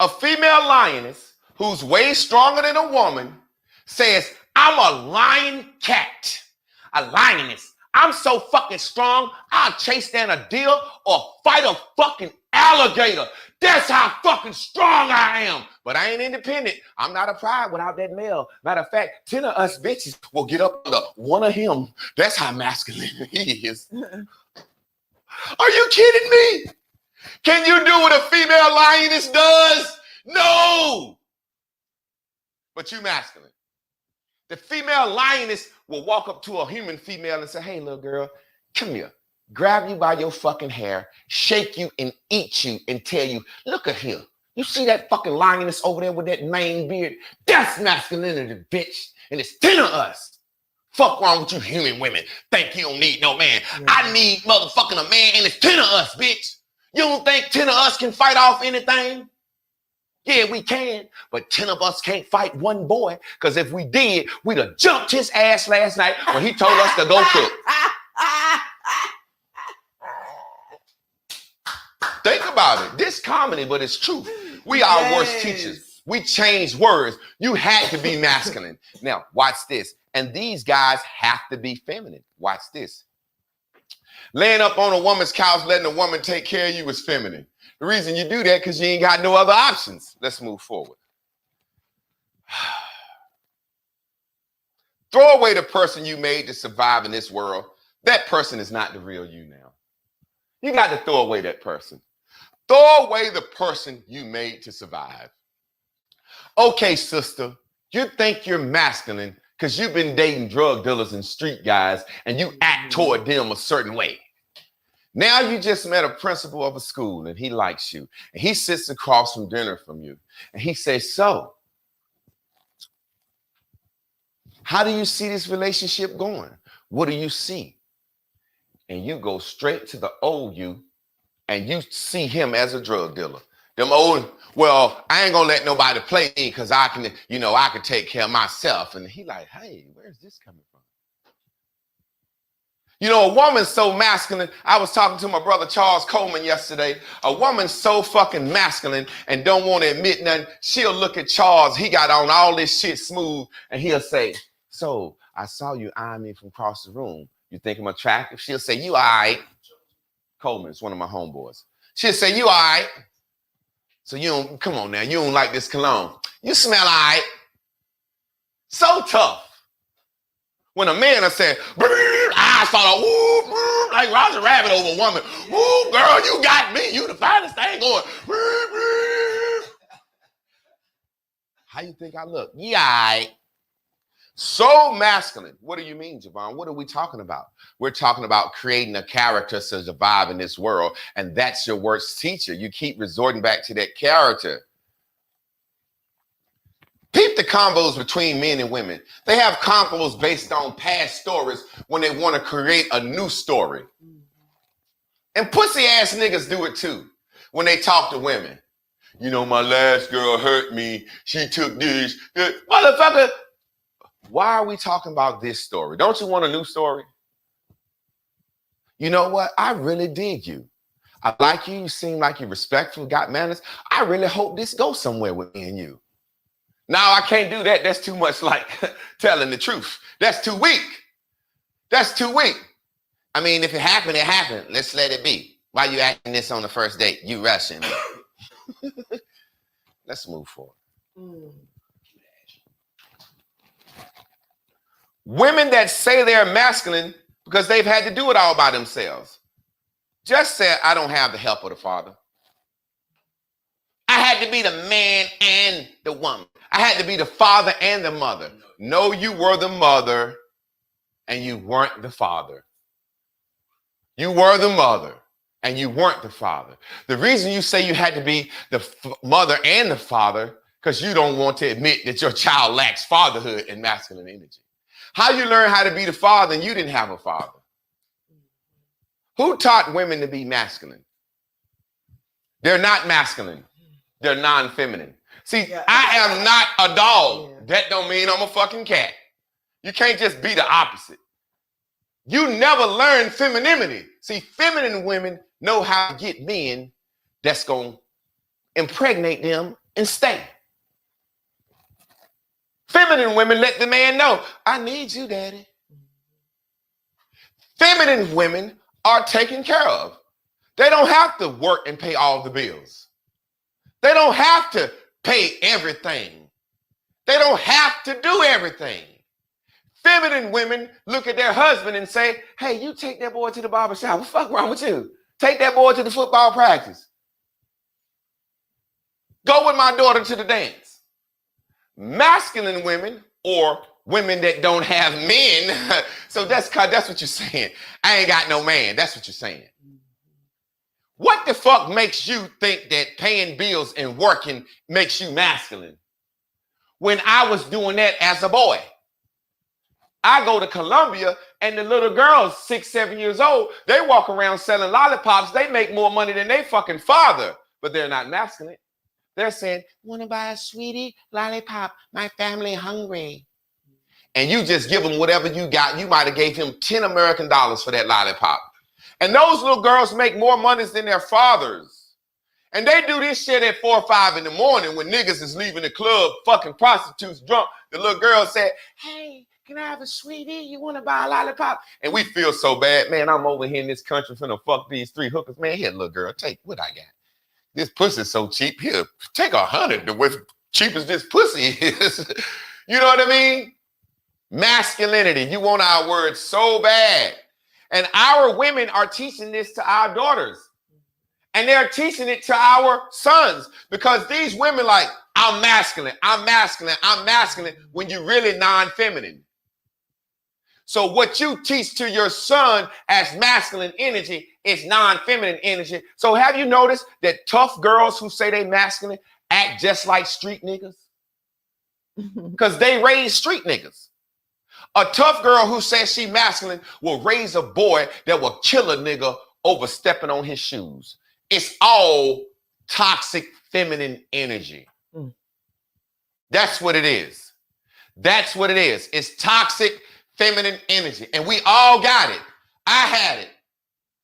A female lioness who's way stronger than a woman says, I'm a lion cat, a lioness. I'm so fucking strong, I'll chase down a deer or fight a fucking alligator. That's how fucking strong I am. But I ain't independent. I'm not a pride without that male. Matter of fact, 10 of us bitches will get up under one of him. That's how masculine he is. Are you kidding me? Can you do what a female lioness does? No. But you masculine. The female lioness will walk up to a human female and say, hey, little girl, come here. grab you by your fucking hair, shake you and eat you and tell you, look at here. You see that fucking lioness over there with that mane beard? That's masculinity, bitch. And it's 10 of us. Fuck wrong with you human women. Think you don't need no man. Yeah. I need motherfucking a man and it's 10 of us, bitch. You don't think 10 of us can fight off anything? Yeah, we can, but 10 of us can't fight one boy, because if we did, we'd have jumped his ass last night when he told us to go cook. Think about it. This comedy, but it's true. We are worst teachers. We change words. You had to be masculine. Now, watch this. And these guys have to be feminine. Watch this. Laying up on a woman's couch, letting a woman take care of you is feminine. The reason you do that because you ain't got no other options. Let's move forward. Throw away the person you made to survive in this world. That person is not the real you now. You got to throw away that person. Throw away the person you made to survive. Okay, sister, you think you're masculine because you've been dating drug dealers and street guys and you act toward them a certain way. Now you just met a principal of a school and he likes you. And he sits across from dinner from you. And he says, so, how do you see this relationship going? What do you see? And you go straight to the old you and you see him as a drug dealer. Them old, well, I ain't gonna let nobody play me because I can, I can take care of myself. And he like, hey, where's this coming from? A woman's so masculine. I was talking to my brother Charles Coleman yesterday. A woman's so fucking masculine and don't want to admit nothing. She'll look at Charles. He got on all this shit smooth and he'll say, so I saw you eyeing me from across the room. You think I'm attractive? She'll say, you all right. Coleman's one of my homeboys. She'll say, you all right. So you don't, come on now, you don't like this cologne. You smell all right. So tough. When a man will say, I saw woo, like Roger Rabbit over a woman. Woo, girl, you got me. You the finest thing going. How you think I look? Yeah, all right. So masculine. What do you mean, Javon? What are we talking about? We're talking about creating a character to survive in this world, and that's your worst teacher. You keep resorting back to that character. Peep the combos between men and women. They have combos based on past stories when they want to create a new story. And pussy ass niggas do it too when they talk to women. My last girl hurt me. She took this. Motherfucker. Why are we talking about this story? Don't you want a new story? You know what? I really dig you. I like you. You seem like you're respectful, got manners. I really hope this goes somewhere with me and you. Now, I can't do that. That's too much like telling the truth. That's too weak. That's too weak. I mean, if it happened, it happened. Let's let it be. Why you acting this on the first date? You rushing me. Let's move forward. Women that say they're masculine because they've had to do it all by themselves. Just said, I don't have the help of the father. I had to be the man and the woman. I had to be the father and the mother. No, you were the mother and you weren't the father. You were the mother and you weren't the father. The reason you say you had to be the mother and the father because you don't want to admit that your child lacks fatherhood and masculine energy. How you learn how to be the father and you didn't have a father? Who taught women to be masculine? They're not masculine. They're non-feminine. See, I am not a dog. Yeah. That don't mean I'm a fucking cat. You can't just be the opposite. You never learn femininity. See, feminine women know how to get men that's going to impregnate them and stay. Feminine women let the man know, I need you, daddy. Feminine women are taken care of. They don't have to work and pay all the bills. They don't have to pay everything. They don't have to do everything. Feminine women look at their husband and say, hey, you take that boy to the barber shop. What the fuck wrong with you? Take that boy to the football practice. Go with my daughter to the dance. Masculine women or women that don't have men. So that's what you're saying. I ain't got no man. That's what you're saying. What the fuck makes you think that paying bills and working makes you masculine? When I was doing that as a boy. I go to Colombia and the little girls, 6, 7 years old, they walk around selling lollipops. They make more money than their fucking father, but they're not masculine. They're saying, want to buy a sweetie lollipop? My family hungry. And you just give them whatever you got. You might have gave him 10 American dollars for that lollipop. And those little girls make more money than their fathers. And they do this shit at 4 or 5 in the morning when niggas is leaving the club, fucking prostitutes drunk. The little girl said, hey, can I have a sweetie? You want to buy a lollipop? And we feel so bad. Man, I'm over here in this country finna fuck these 3 hookers. Man, here, little girl, take what I got. This pussy's so cheap. Here, take 100. The cheap as this pussy is. You know what I mean? Masculinity. You want our words so bad. And our women are teaching this to our daughters. And they're teaching it to our sons. Because these women like, I'm masculine, I'm masculine, I'm masculine, when you're really non-feminine. So what you teach to your son as masculine energy is non-feminine energy. So have you noticed that tough girls who say they masculine act just like street niggas? Because they raise street niggas. A tough girl who says she masculine will raise a boy that will kill a nigga over stepping on his shoes. It's all toxic feminine energy. That's what it is. That's what it is. It's toxic feminine energy. And we all got it. I had it.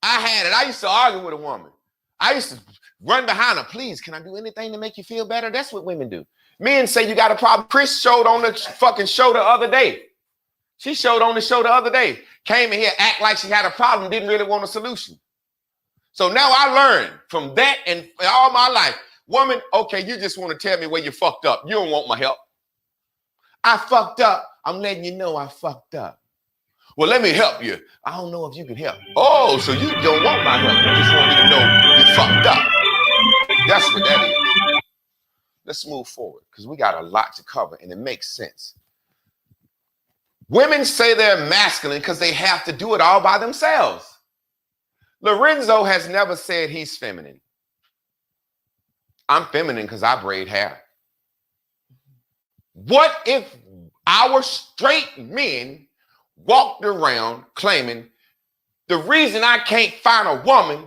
I used to argue with a woman. I used to run behind her. Please, can I do anything to make you feel better? That's what women do. Men say you got a problem. Chris showed on the fucking show the other day. She showed on the show the other day. Came in here, act like she had a problem, didn't really want a solution. So now I learned from that and all my life. Woman, okay, you just want to tell me where you fucked up. You don't want my help. I fucked up. I'm letting you know I fucked up. Well, let me help you. I don't know if you can help. Oh, so you don't want my help. You just want me to know you fucked up. That's what that is. Let's move forward because we got a lot to cover and it makes sense. Women say they're masculine because they have to do it all by themselves. Lorenzo has never said he's feminine. I'm feminine because I braid hair. What if our straight men walked around claiming the reason I can't find a woman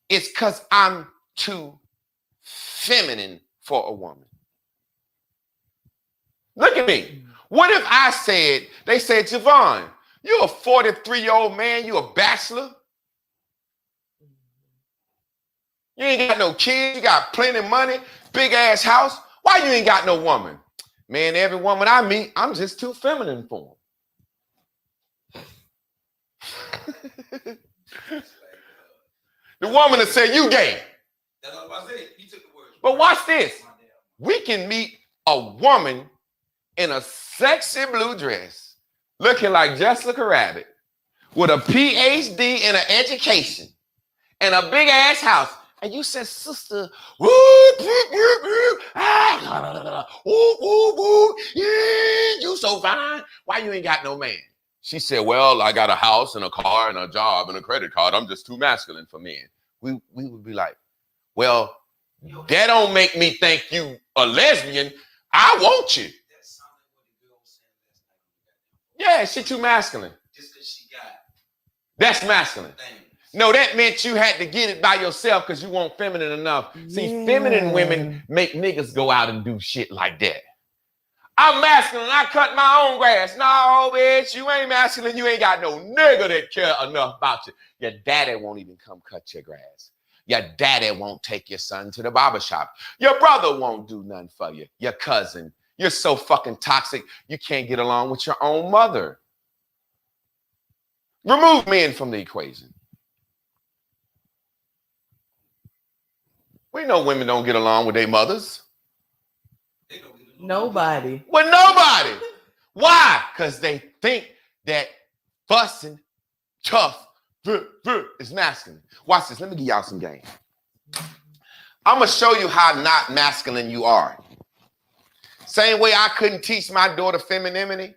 is because I'm too feminine for a woman? Look at me. What if I said, they said, Javon, you're a 43-year-old man, you're a bachelor. You ain't got no kids, you got plenty of money, big ass house. Why you ain't got no woman? Man, every woman I meet, I'm just too feminine for them. The woman will say, you gay. That's what I said. You took the words. But watch this. We can meet a woman in a sexy blue dress, looking like Jessica Rabbit, with a PhD in an education and a big ass house. And you said, sister, woo, you so fine. Why you ain't got no man? She said, well, I got a house and a car and a job and a credit card. I'm just too masculine for men. We would be like, well, that don't make me think you a lesbian. I want you. Yeah, she too masculine. Just because she got. That's masculine. Things. No, that meant you had to get it by yourself because you weren't feminine enough. See, feminine women make niggas go out and do shit like that. I'm masculine, I cut my own grass. No, bitch, you ain't masculine. You ain't got no nigga that care enough about you. Your daddy won't even come cut your grass. Your daddy won't take your son to the barbershop. Your brother won't do nothing for you. Your cousin. You're so fucking toxic, you can't get along with your own mother. Remove men from the equation. We know women don't get along with their mothers. They don't get along. Nobody. With nobody. Why? Because they think that fussing, tough, is masculine. Watch this. Let me give y'all some game. I'm going to show you how not masculine you are. Same way I couldn't teach my daughter femininity.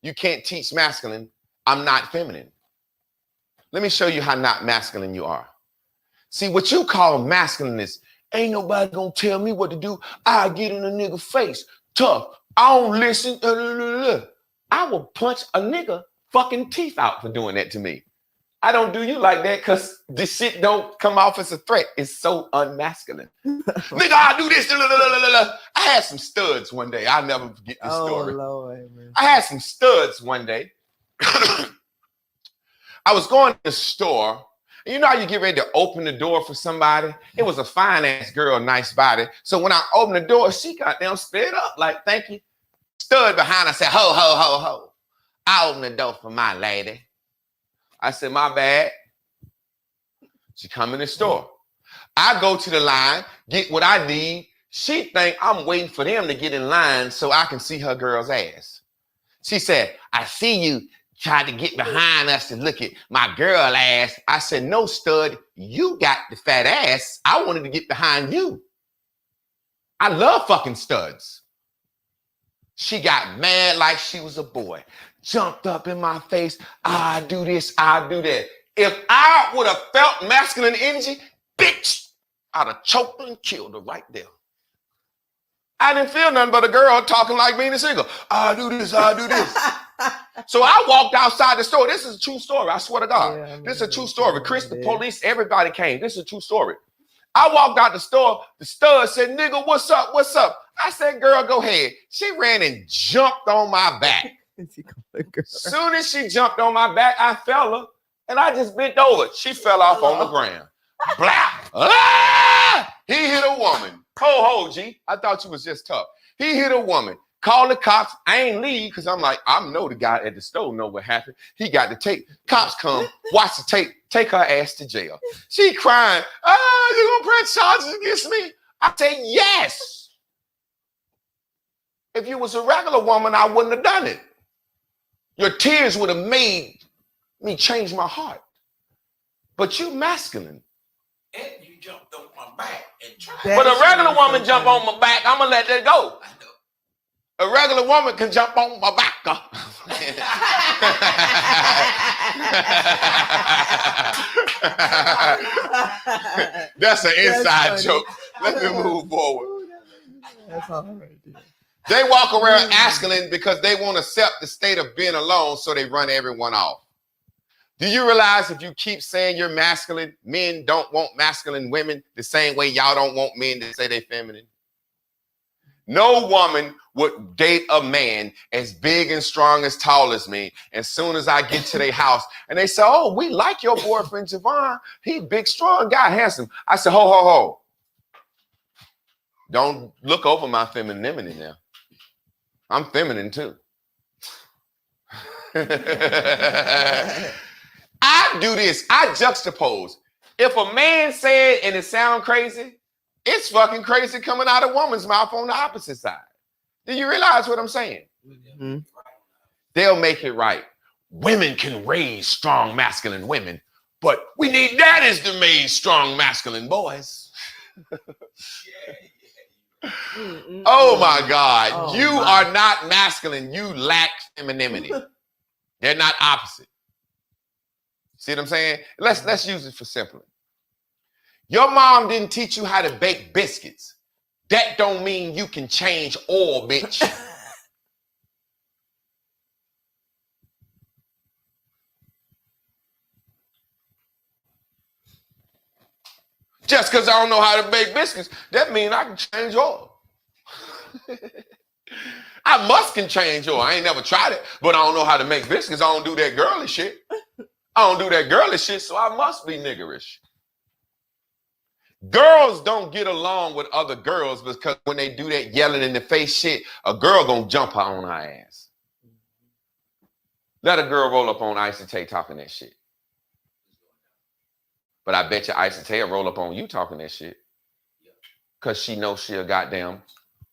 You can't teach masculine. I'm not feminine. Let me show you how not masculine you are. See, what you call masculine is, ain't nobody gonna tell me what to do. I get in a nigga face. Tough. I don't listen. I will punch a nigga fucking teeth out for doing that to me. I don't do you like that because this shit don't come off as a threat. It's so unmasculine. Nigga, I do this. I had some studs one day. I'll never forget this story. Lord, man. I had some studs one day. I was going to the store. And you know how you get ready to open the door for somebody? It was a fine ass girl, nice body. So when I opened the door, she got down, sped up like, thank you. Stood behind her, said, ho, ho, ho, ho. I opened the door for my lady. I said, my bad. She come in the store. I go to the line, get what I need. She think I'm waiting for them to get in line so I can see her girl's ass. She said, I see you tried to get behind us to look at my girl ass. I said, no, stud, you got the fat ass. I wanted to get behind you. I love fucking studs. She got mad like she was a boy. Jumped up in my face. I do this, I do that. If I would have felt masculine energy, bitch, I'd have choked her and killed her right there. I didn't feel nothing but a girl talking like being a single. I do this, I do this. So I walked outside the store. This is a true story. I swear to God. Yeah, this is a true story. Chris, the police, everybody came. This is a true story. I walked out the store. The stud said, nigga, what's up? What's up? I said, girl, go ahead. She ran and jumped on my back. Soon as she jumped on my back, I fell her and I just bent over. She fell off on the ground. Blah! Ah! He hit a woman. Ho, G. I thought you was just tough. He hit a woman. Call the cops. I ain't leave because I'm like, I know the guy at the store know what happened. He got the tape. Cops come, watch the tape, take her ass to jail. She crying, you gonna press charges against me? I say, yes. If you was a regular woman, I wouldn't have done it. Your tears would have made me change my heart. But you masculine. And you jumped on my back and tried. But a regular woman jump on my back, I'm gonna let that go. A regular woman can jump on my back. That's an inside joke. Let me move forward. That's all right there. They walk around masculine because they won't accept the state of being alone, so they run everyone off. Do you realize if you keep saying you're masculine, men don't want masculine women the same way y'all don't want men to say they're feminine? No woman would date a man as big and strong as tall as me. As soon as I get to their house and they say, oh, we like your boyfriend, Javon. He big, strong guy, handsome. I said, ho, ho, ho. Don't look over my femininity now. I'm feminine too. I do this. I juxtapose. If a man said and it sound crazy, it's fucking crazy coming out of a woman's mouth on the opposite side. Do you realize what I'm saying? Mm-hmm. They'll make it right. Women can raise strong masculine women, but we need daddies to raise strong masculine boys. Oh my God. Oh, you are not masculine. You lack femininity. They're not opposite. See what I'm saying? Let's use it for simpler. Your mom didn't teach you how to bake biscuits. That don't mean you can change oil, bitch. Just because I don't know how to bake biscuits, that means I can change oil. I can change oil. I ain't never tried it, but I don't know how to make biscuits. I don't do that girly shit. I don't do that girly shit, so I must be niggerish. Girls don't get along with other girls because when they do that yelling in the face shit, a girl gonna jump her on her ass. Let a girl roll up on Ice and Tay talking that shit. But I bet you Ice and Tay will roll up on you talking that shit. Because she knows she a goddamn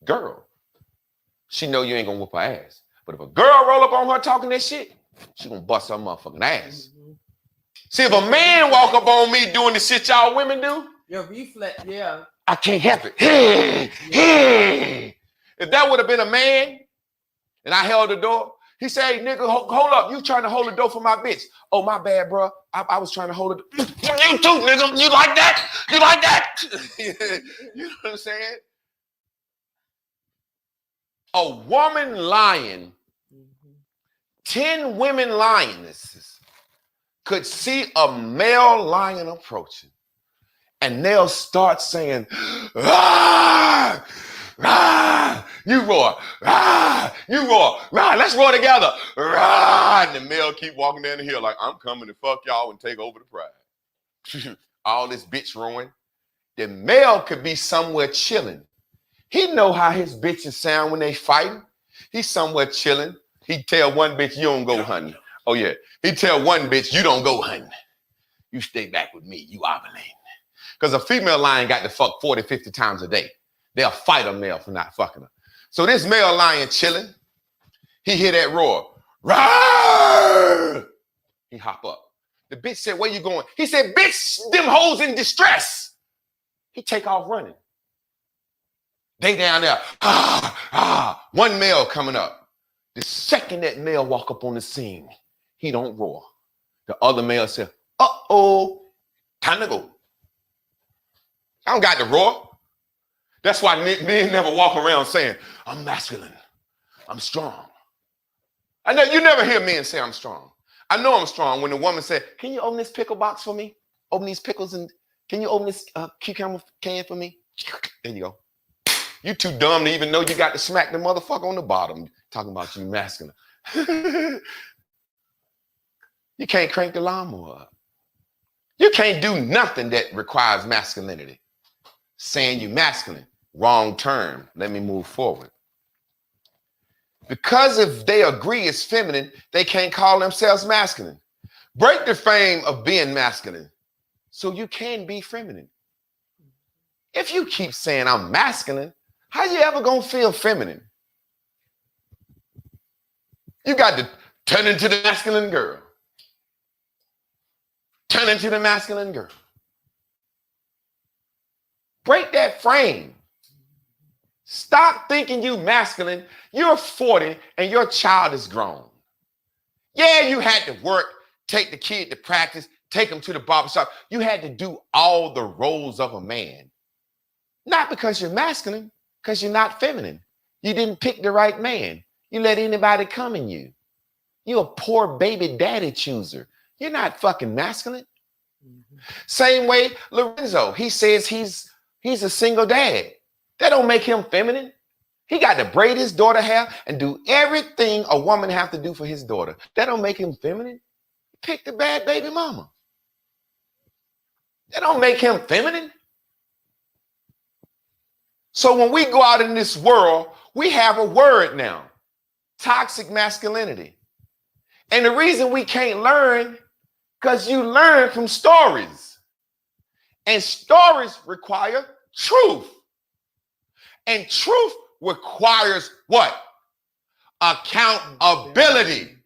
girl. She know you ain't gonna whoop her ass. But if a girl roll up on her talking that shit, she gonna bust her motherfucking ass. See, if a man walk up on me doing the shit y'all women do, your reflex, yeah. I can't help it. If that would have been a man and I held the door, He said, hey, nigga, hold up. You trying to hold the door for my bitch. Oh, my bad, bro. I was trying to hold it. You too, nigga. You like that? You like that? You know what I'm saying? A woman lying, 10 women lionesses could see a male lion approaching, and they'll start saying, ah, ah, you roar, ah, you roar, ah, let's roar together, ah, and the male keep walking down the hill like, I'm coming to fuck y'all and take over the pride. All this bitch roaring. The male could be somewhere chilling. He know how his bitches sound when they fighting. He's somewhere chilling. He tell one bitch, you don't go hunting. Oh yeah. He tell one bitch, you don't go hunting. You stay back with me. You ovulating. Because a female lion got to fuck 40, 50 times a day. They'll fight a male for not fucking her. So this male lion chilling. He hear that roar. Roar! He hop up. The bitch said, where you going? He said, bitch, them hoes in distress. He take off running. They down there, one male coming up. The second that male walk up on the scene, he don't roar. The other male said, uh-oh, time to go. I don't got to roar. That's why men never walk around saying, I'm masculine, I'm strong. I know you never hear men say I'm strong. I know I'm strong when the woman said, can you open this pickle box for me? Open these pickles and can you open this cucumber can for me? There you go. You too dumb to even know you got to smack the motherfucker on the bottom talking about you masculine. You can't crank the lawnmower up. You can't do nothing that requires masculinity. Saying you masculine, wrong term. Let me move forward. Because if they agree it's feminine, they can't call themselves masculine. Break the frame of being masculine so you can be feminine. If you keep saying I'm masculine, how you ever gonna feel feminine? You got to turn into the masculine girl. Turn into the masculine girl. Break that frame. Stop thinking you masculine. You're 40 and your child is grown. Yeah, you had to work, take the kid to practice, take him to the barbershop. You had to do all the roles of a man. Not because you're masculine, because you're not feminine. You didn't pick the right man. You let anybody come in you. You're a poor baby daddy chooser. You're not fucking masculine. Mm-hmm. Same way Lorenzo, he says he's a single dad. That don't make him feminine. He got to braid his daughter hair and do everything a woman have to do for his daughter. That don't make him feminine. Pick the bad baby mama. That don't make him feminine. So when we go out in this world, we have a word now, toxic masculinity. And the reason we can't learn, because you learn from stories. And stories require truth. And truth requires what? Accountability.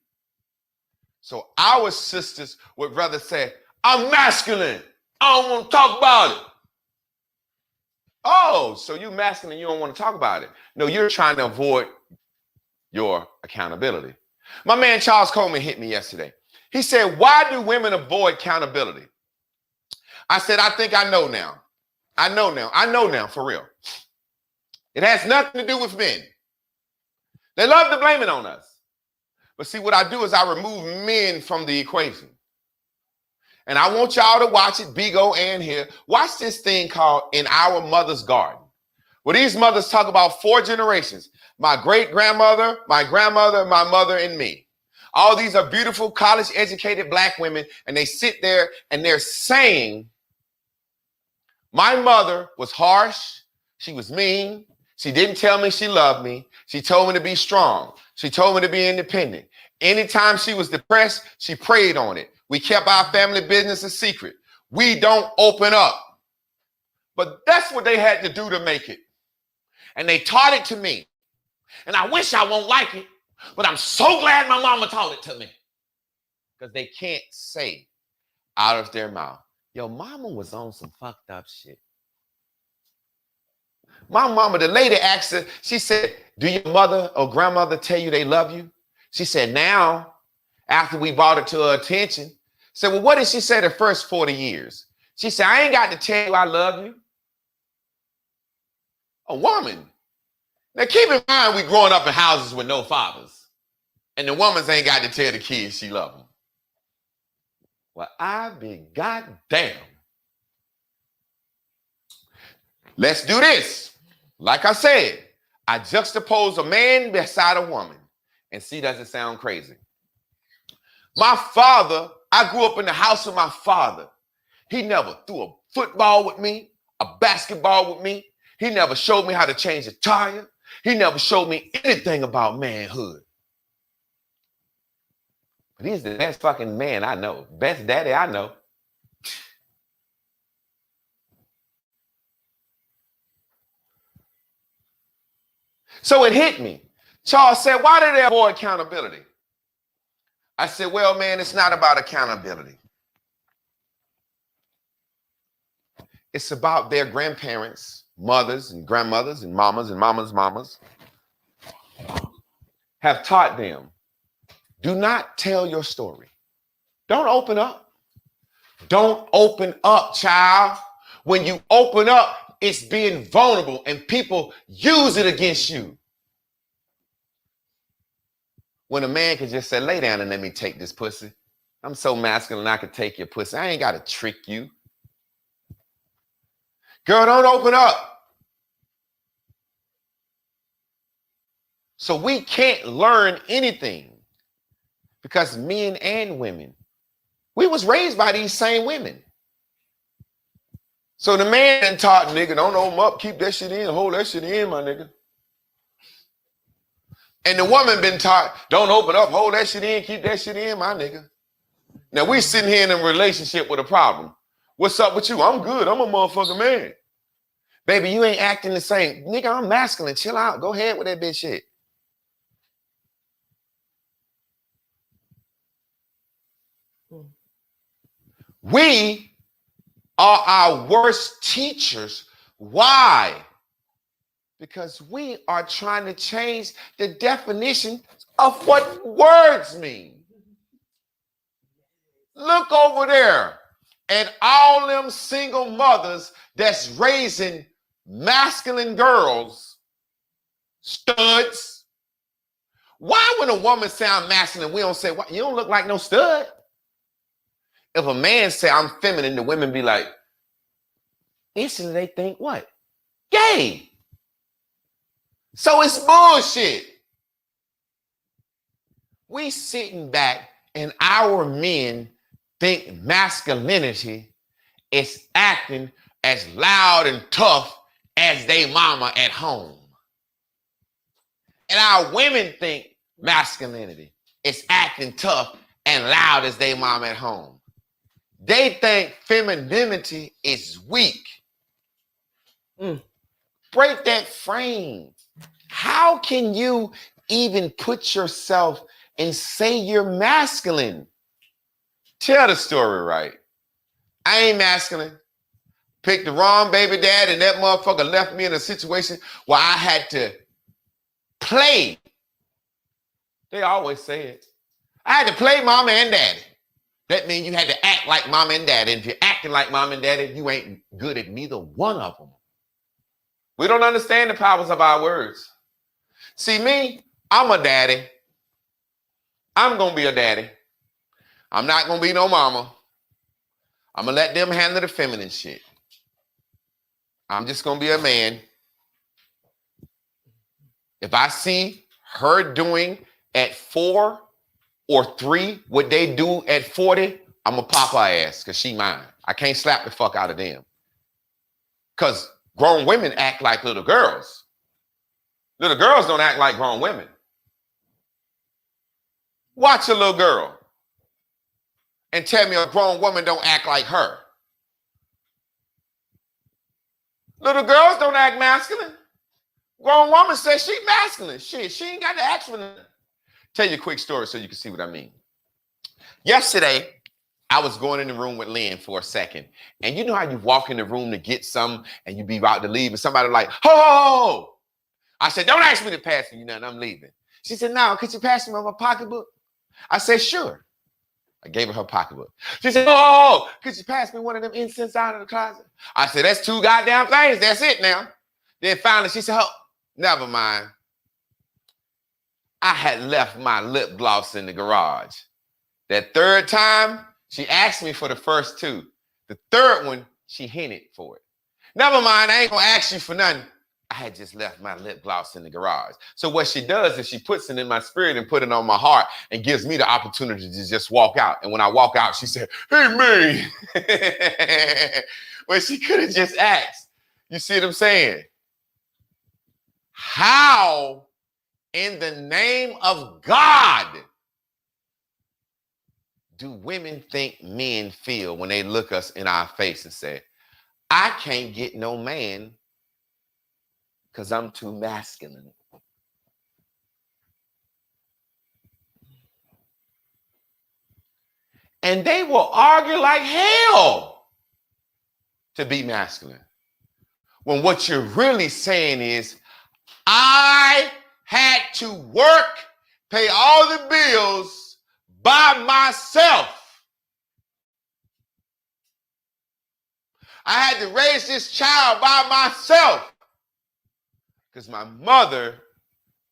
So our sisters would rather say, I'm masculine. I don't want to talk about it. Oh, so you masculine, you don't want to talk about it. No, you're trying to avoid your accountability. My man Charles Coleman hit me yesterday. He said, why do women avoid accountability? I said, I think I know now. I know now, for real. It has nothing to do with men. They love to blame it on us. But see, what I do is I remove men from the equation. And I want y'all to watch it, Bigo and here. Watch this thing called In Our Mother's Garden, where these mothers talk about 4 generations. My great-grandmother, my grandmother, my mother, and me. All these are beautiful, college-educated black women, and they sit there and they're saying, my mother was harsh, she was mean, she didn't tell me she loved me, she told me to be strong, she told me to be independent. Anytime she was depressed, she preyed on it. We kept our family business a secret. We don't open up. But that's what they had to do to make it. And they taught it to me. And I wish I won't like it, but I'm so glad my mama taught it to me. Because they can't say out of their mouth, yo, mama was on some fucked up shit. My mama, the lady asked her, she said, do your mother or grandmother tell you they love you? She said, now, after we brought it to her attention, said, well, what did she say the first 40 years? She said, I ain't got to tell you I love you. A woman. Now, keep in mind, we growing up in houses with no fathers. And the woman's ain't got to tell the kids she love them. Well, I be goddamn. Let's do this. Like I said, I juxtapose a man beside a woman. And see, does it sound crazy? My father, I grew up in the house with my father. He never threw a football with me, a basketball with me. He never showed me how to change a tire. He never showed me anything about manhood. But he's the best fucking man I know. Best daddy I know. So it hit me. Charles said, why did they avoid accountability? I said, well, man, it's not about accountability. It's about their grandparents, mothers and grandmothers and mamas mamas have taught them, do not tell your story. Don't open up. Don't open up, child. When you open up, it's being vulnerable and people use it against you. When a man can just say, lay down and let me take this pussy. I'm so masculine, I could take your pussy. I ain't got to trick you. Girl, don't open up. So we can't learn anything because men and women, we was raised by these same women. So the man taught, nigga, don't open up, keep that shit in, hold that shit in, my nigga. And the woman been taught, don't open up, hold that shit in, keep that shit in, my nigga. Now we sitting here in a relationship with a problem. What's up with you? I'm good, I'm a motherfucking man. Baby, you ain't acting the same. Nigga, I'm masculine, chill out, go ahead with that bitch shit. We are our worst teachers. Why? Because we are trying to change the definition of what words mean. Look over there at all them single mothers that's raising masculine girls, studs. Why when a woman sound masculine, we don't say, well, you don't look like no stud? If a man say I'm feminine, the women be like, instantly they think what? Gay. So it's bullshit. We sitting back and our men think masculinity is acting as loud and tough as they mama at home. And our women think masculinity is acting tough and loud as they mama at home. They think femininity is weak. Break that frame. How can you even put yourself and say you're masculine? Tell the story right. I ain't masculine. Picked the wrong baby dad and that motherfucker left me in a situation where I had to play. They always say it. I had to play mama and daddy. That means you had to act like mama and daddy. And if you're acting like mama and daddy, you ain't good at neither one of them. We don't understand the powers of our words. See me, I'm a daddy. I'm going to be a daddy. I'm not going to be no mama. I'm going to let them handle the feminine shit. I'm just going to be a man. If I see her doing at 4 or 3 what they do at 40, I'm going to pop her ass because she mine. I can't slap the fuck out of them. Because grown women act like little girls. Little girls don't act like grown women. Watch a little girl and tell me a grown woman don't act like her. Little girls don't act masculine. Grown woman says she masculine. Shit, she ain't got to act for nothing. Tell you a quick story so you can see what I mean. Yesterday, I was going in the room with Lynn for a second. And you know how you walk in the room to get something and you be about to leave and somebody like, ho! I said, don't ask me to pass you nothing, I'm leaving. She said, no, could you pass me my pocketbook? I said, sure. I gave her pocketbook. She said, oh, could you pass me one of them incense out of the closet? I said, that's 2 goddamn things. That's it now. Then finally she said, oh, never mind. I had left my lip gloss in the garage. That 3rd time, she asked me for the first 2. The 3rd one, she hinted for it. Never mind, I ain't gonna ask you for nothing. I had just left my lip gloss in the garage. So what she does is she puts it in my spirit and put it on my heart and gives me the opportunity to just walk out. And when I walk out, she said, hey, man. Well, she could have just asked. You see what I'm saying? How in the name of God do women think men feel when they look us in our face and say, I can't get no man because I'm too masculine? And they will argue like hell to be masculine. When what you're really saying is, I had to work, pay all the bills by myself. I had to raise this child by myself because my mother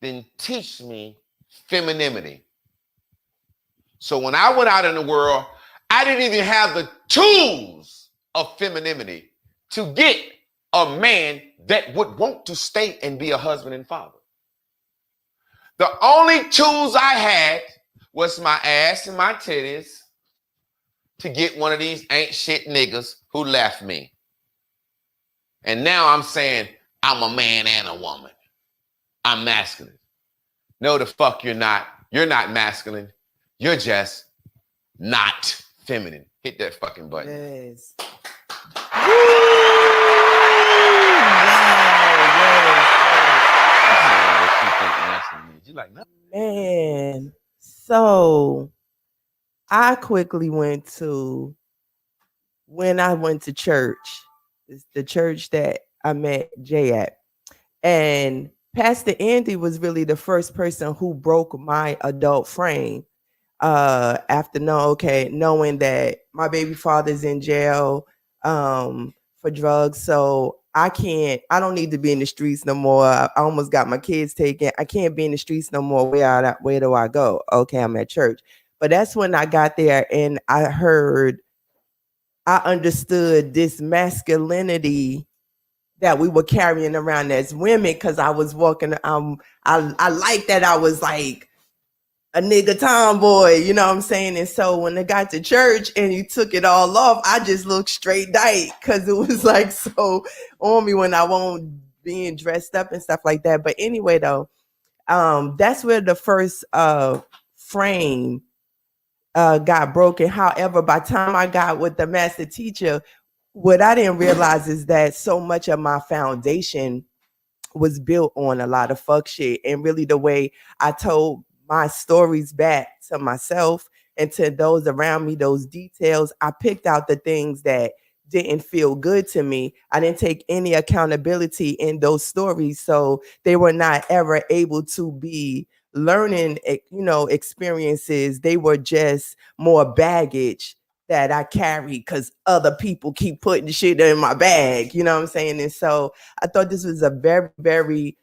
didn't teach me femininity. So when I went out in the world, I didn't even have the tools of femininity to get a man that would want to stay and be a husband and father. The only tools I had was my ass and my titties to get one of these ain't shit niggas who left me. And now I'm saying I'm a man and a woman. I'm masculine. No, the fuck you're not. You're not masculine. You're just not feminine. Hit that fucking button. Yes. You like, no. Man, so I quickly went to, when I went to church, it's the church that I met Jay at, and Pastor Andy was really the first person who broke my adult frame. After knowing that my baby father's in jail for drugs, so I don't need to be in the streets no more. I almost got my kids taken. I can't be in the streets no more. Where do I go? Okay, I'm at church. But that's when I got there and I understood this masculinity that we were carrying around as women, because I was walking, I like that I was like a nigga tomboy, you know what I'm saying? And so when I got to church and he took it all off, I just looked straight dyke because it was like so on me when I won't being dressed up and stuff like that. But anyway, though, that's where the first frame got broken. However, by the time I got with the master teacher, what I didn't realize is that so much of my foundation was built on a lot of fuck shit. And really the way I told my stories back to myself and to those around me, those details, I picked out the things that didn't feel good to me. I didn't take any accountability in those stories. So they were not ever able to be learning, experiences. They were just more baggage that I carry because other people keep putting shit in my bag, you know what I'm saying? And so I thought this was a very, very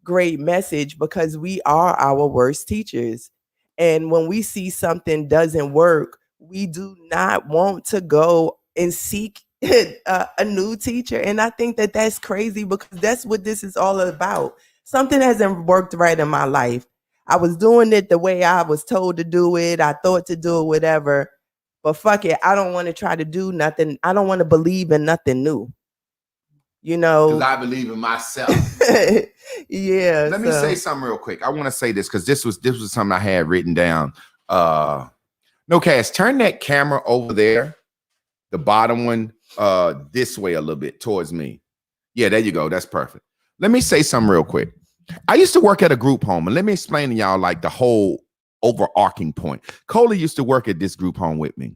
great message, because we are our worst teachers. And when we see something doesn't work, we do not want to go and seek a new teacher. And I think that that's crazy, because that's what this is all about. Something hasn't worked right in my life. I was doing it the way I was told to do it. I thought to do it, whatever. But fuck it, I don't want to try to do nothing. I don't want to believe in nothing new. Because I believe in myself. Yeah. Let me say something real quick. I want to say this because this was something I had written down. No, Cass, turn that camera over there, the bottom one, this way a little bit towards me. Yeah, there you go. That's perfect. Let me say something real quick. I used to work at a group home, and let me explain to y'all like the whole overarching point. Coley used to work at this group home with me.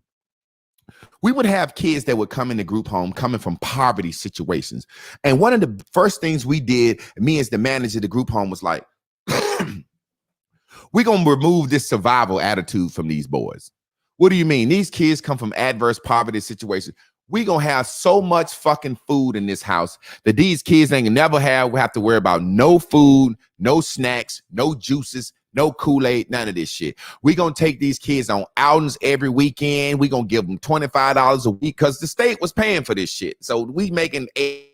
We would have kids that would come in the group home coming from poverty situations. And one of the first things we did, me as the manager of the group home, was like, We're going to remove this survival attitude from these boys. What do you mean? These kids come from adverse poverty situations. We're going to have so much fucking food in this house that these kids ain't never have to worry about no food, no snacks, no juices, no Kool-Aid, none of this shit. We're going to take these kids on outings every weekend. We're going to give them $25 a week because the state was paying for this shit. So we making eight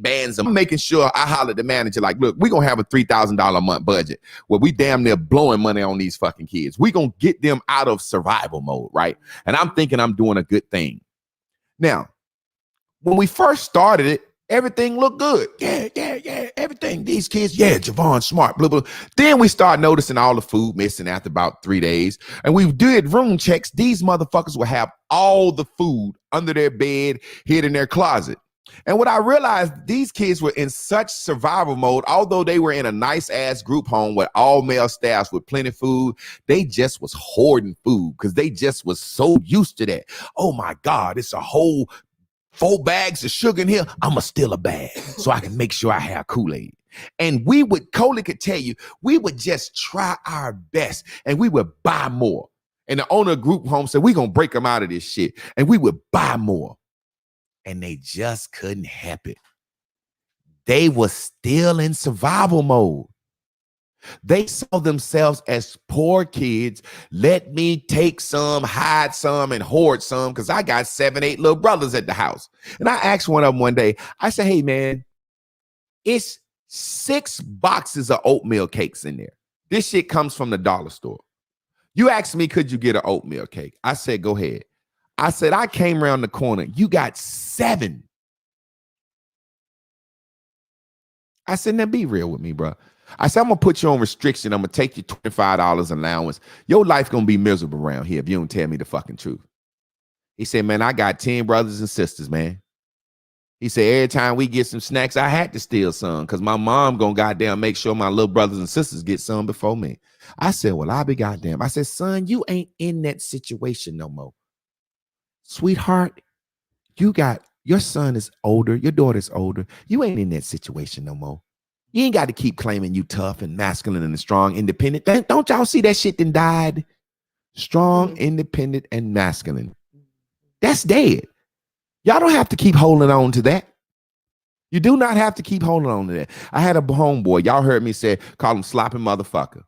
bands. I'm making sure I holler at the manager like, look, we're going to have a $3,000 a month budget where we damn near blowing money on these fucking kids. We're going to get them out of survival mode, right? And I'm thinking I'm doing a good thing. Now, when we first started it, everything looked good. Yeah, everything. These kids, Javon smart, blah, blah. Then we start noticing all the food missing after about 3 days. And we did room checks. These motherfuckers will have all the food under their bed, hid in their closet. And what I realized, these kids were in such survival mode, although they were in a nice ass group home with all male staffs with plenty of food, they just was hoarding food because they just was so used to that. Oh my God, it's a whole 4 bags of sugar in here. I'ma steal a bag so I can make sure I have Kool-Aid. And Coley could tell you, we would just try our best and we would buy more. And the owner of group home said, we're gonna break them out of this shit. And we would buy more. And they just couldn't help it. They were still in survival mode. They saw themselves as poor kids. Let me take some, hide some, and hoard some because I got 7, 8 little brothers at the house. And I asked one of them one day, I said, hey, man, it's 6 boxes of oatmeal cakes in there. This shit comes from the dollar store. You asked me, could you get an oatmeal cake? I said, go ahead. I said, I came around the corner. You got 7. I said, now be real with me, bro. I said, I'm going to put you on restriction. I'm going to take you $25 allowance. Your life going to be miserable around here if you don't tell me the fucking truth. He said, man, I got 10 brothers and sisters, man. He said, every time we get some snacks, I had to steal some because my mom going to goddamn make sure my little brothers and sisters get some before me. I said, well, I'll be goddamn. I said, son, you ain't in that situation no more. Sweetheart, your son is older, your daughter's older. You ain't in that situation no more. You ain't got to keep claiming you tough and masculine and strong, independent. Don't y'all see that shit then died? Strong, independent, and masculine. That's dead. Y'all don't have to keep holding on to that. You do not have to keep holding on to that. I had a homeboy, y'all heard me say, call him sloppy motherfucker.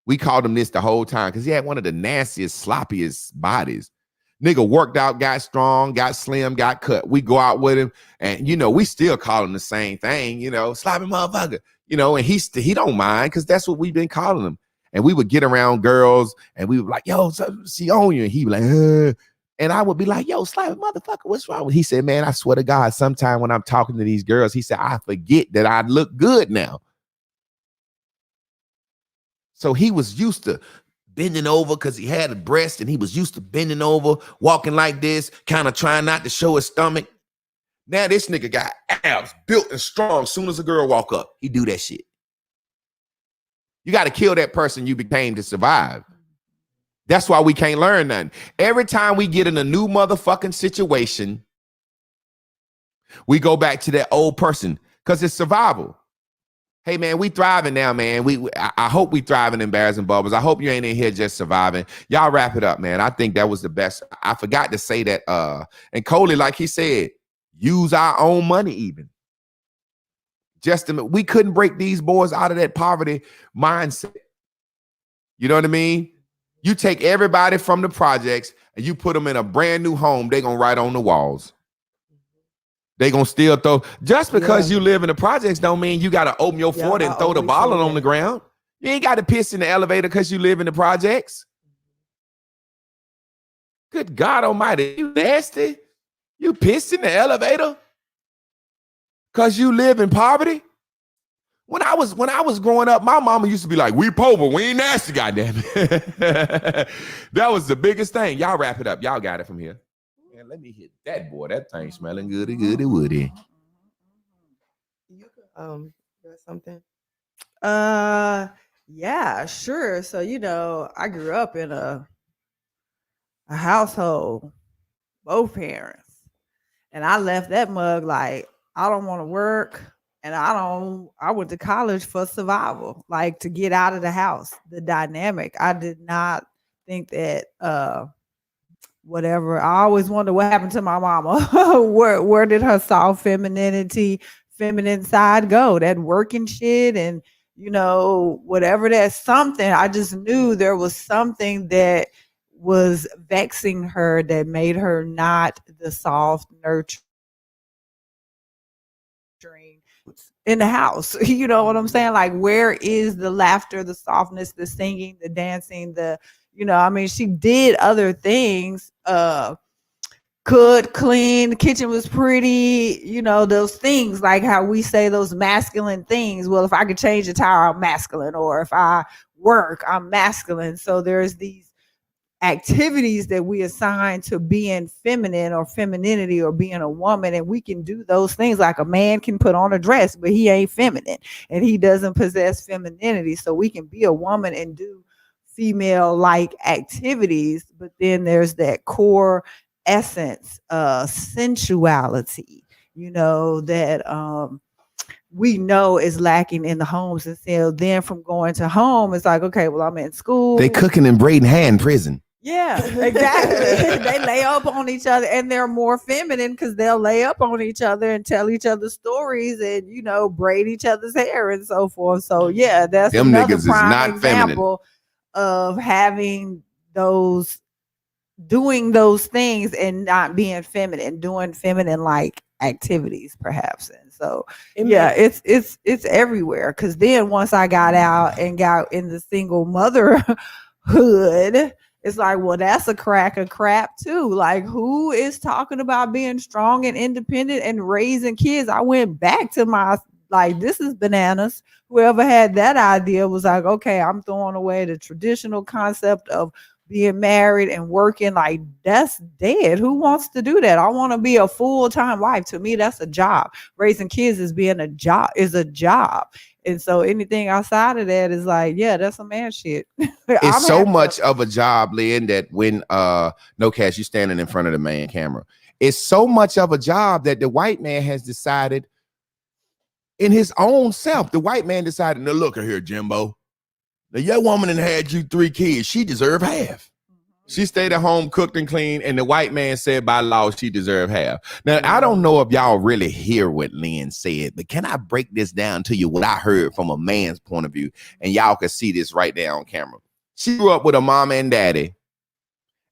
We called him this the whole time because he had one of the nastiest, sloppiest bodies. Nigga worked out, got strong, got slim, got cut. We go out with him and, we still call him the same thing, sloppy motherfucker, and he don't mind because that's what we've been calling him. And we would get around girls and we were like, yo, she on you. And he was like, and I would be like, yo, sloppy motherfucker, what's wrong? He said, man, I swear to God, sometime when I'm talking to these girls, he said, I forget that I look good now. So he was used to bending over because he had a breast and he was used to bending over, walking like this, kind of trying not to show his stomach. Now this nigga got abs built and strong. As soon as a girl walk up, he do that shit. You got to kill that person you became to survive. That's why we can't learn nothing. Every time we get in a new motherfucking situation, we go back to that old person because it's survival. Hey, man, we thriving now, man. I hope we thriving in Bears and Bubbles. I hope you ain't in here just surviving. Y'all wrap it up, man. I think that was the best. I forgot to say that. And Coley, like he said, use our own money even. We couldn't break these boys out of that poverty mindset. You know what I mean? You take everybody from the projects and you put them in a brand new home, they going to write on the walls. They gonna still throw. Just because you live in the projects don't mean you gotta open your 40 and throw the bottle on the ground. You ain't gotta piss in the elevator because you live in the projects. Good God Almighty, you nasty. You pissed in the elevator because you live in poverty. When I was growing up, my mama used to be like, "We poor, but we ain't nasty, goddamn it." That was the biggest thing. Y'all wrap it up. Y'all got it from here. Man, let me hit that boy. That thing smelling goody, goody, woody. You could got something? Yeah, sure. So, I grew up in a household, both parents. And I left that mug like, I don't want to work And I went to college for survival, like to get out of the house, the dynamic. I did not think that whatever. I always wonder what happened to my mama. Where did her soft femininity, feminine side go? That working shit and whatever that's something. I just knew there was something that was vexing her that made her not the soft, nurturing in the house. You know what I'm saying? Like, where is the laughter, the softness, the singing, the dancing, she did other things, could clean, the kitchen was pretty, those things, like how we say those masculine things. Well, if I could change the tire, I'm masculine, or if I work, I'm masculine. So there's these activities that we assign to being feminine or femininity or being a woman, and we can do those things. Like a man can put on a dress, but he ain't feminine and he doesn't possess femininity. So we can be a woman and do female like activities, but then there's that core essence, sensuality, that we know is lacking in the homes. And so then from going to home, it's like, okay, well, I'm in school. They cooking and braiding hair in prison. Yeah, exactly. They lay up on each other, and they're more feminine because they'll lay up on each other and tell each other stories and, braid each other's hair and so forth. So yeah, that's them another niggas prime is not example of having doing those things and not being feminine, doing feminine like activities perhaps. And so it's everywhere. Because then once I got out and got in the single motherhood, it's like, well, that's a crack of crap too. Like, who is talking about being strong and independent and raising kids? I went back to this is bananas. Whoever had that idea was like, okay, I'm throwing away the traditional concept of being married and working. Like, that's dead. Who wants to do that? I want to be a full-time wife. To me, that's a job. Raising kids is a job. And so anything outside of that is like, yeah, that's a man shit. It's so much of a job, Lynn, that when no Cash, you standing in front of the man camera. It's so much of a job that the white man has decided in his own self. The white man decided, now look here, Jimbo. Now your woman and had you 3 kids. She deserved half. She stayed at home, cooked and cleaned, and the white man said by law she deserved half. Now, I don't know if y'all really hear what Lynn said, but can I break this down to you, what I heard from a man's point of view, and y'all can see this right there on camera. She grew up with a mom and daddy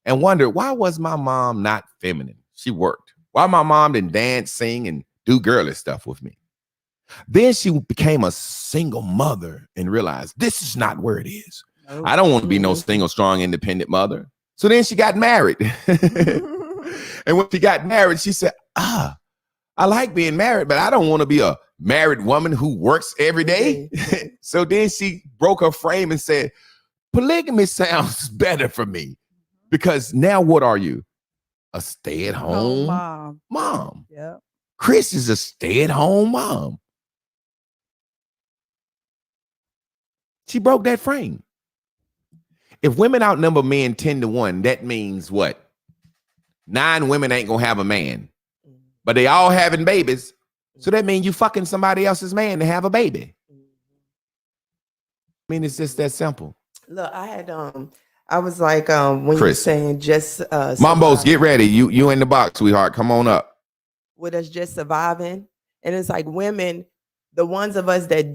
and wondered, why was my mom not feminine? She worked. Why my mom didn't dance, sing, and do girly stuff with me? Then she became a single mother and realized this is not where it is. I don't want to be no single, strong, independent mother. So then she got married. And when she got married, she said, I like being married, but I don't want to be a married woman who works every day. So then she broke her frame and said, polygamy sounds better for me, because now what are you? A stay-at-home mom. Yeah. Chris is a stay-at-home mom. She broke that frame. If women outnumber men 10-1, that means what? 9 women ain't gonna have a man, but they all having babies. So that means you fucking somebody else's man to have a baby. I mean, it's just that simple. Look, I was like, when you're saying just Mambos, get ready. You in the box, sweetheart. Come on up. With us just surviving, and it's like women, the ones of us that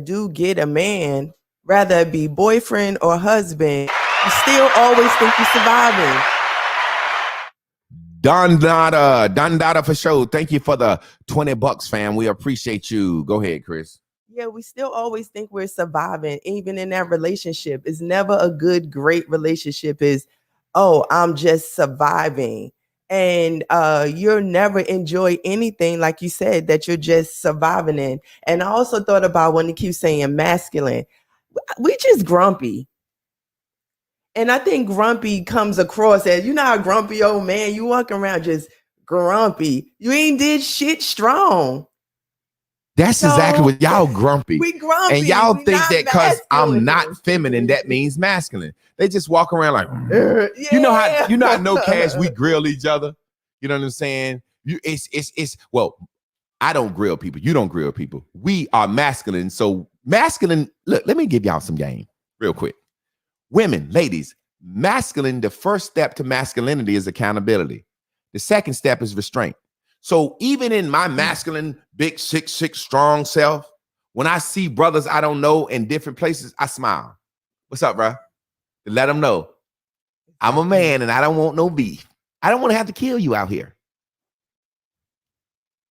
do get a man, rather it be boyfriend or husband, you still always think you're surviving. Don Dada for sure. Thank you for the $20, fam. We appreciate you. Go ahead, Chris. Yeah, we still always think we're surviving, even in that relationship. It's never a good, great relationship is, oh, I'm just surviving. And you'll never enjoy anything, like you said, that you're just surviving in. And I also thought about when you keep saying masculine, we just grumpy. And I think grumpy comes across as, you're not a grumpy old man. You walk around just grumpy. You ain't did shit strong. That's exactly what y'all grumpy. We grumpy. And y'all think that because I'm not feminine, that means masculine. They just walk around like, you know how No Cash, we grill each other. You know what I'm saying? Well, I don't grill people. You don't grill people. We are masculine. So masculine, look, let me give y'all some game real quick. Women, ladies, masculine, the first step to masculinity is accountability. The second step is restraint. So even in my masculine, big, 6'6", strong self, when I see brothers I don't know in different places, I smile. What's up, bro? To let them know I'm a man and I don't want no beef. I don't want to have to kill you out here.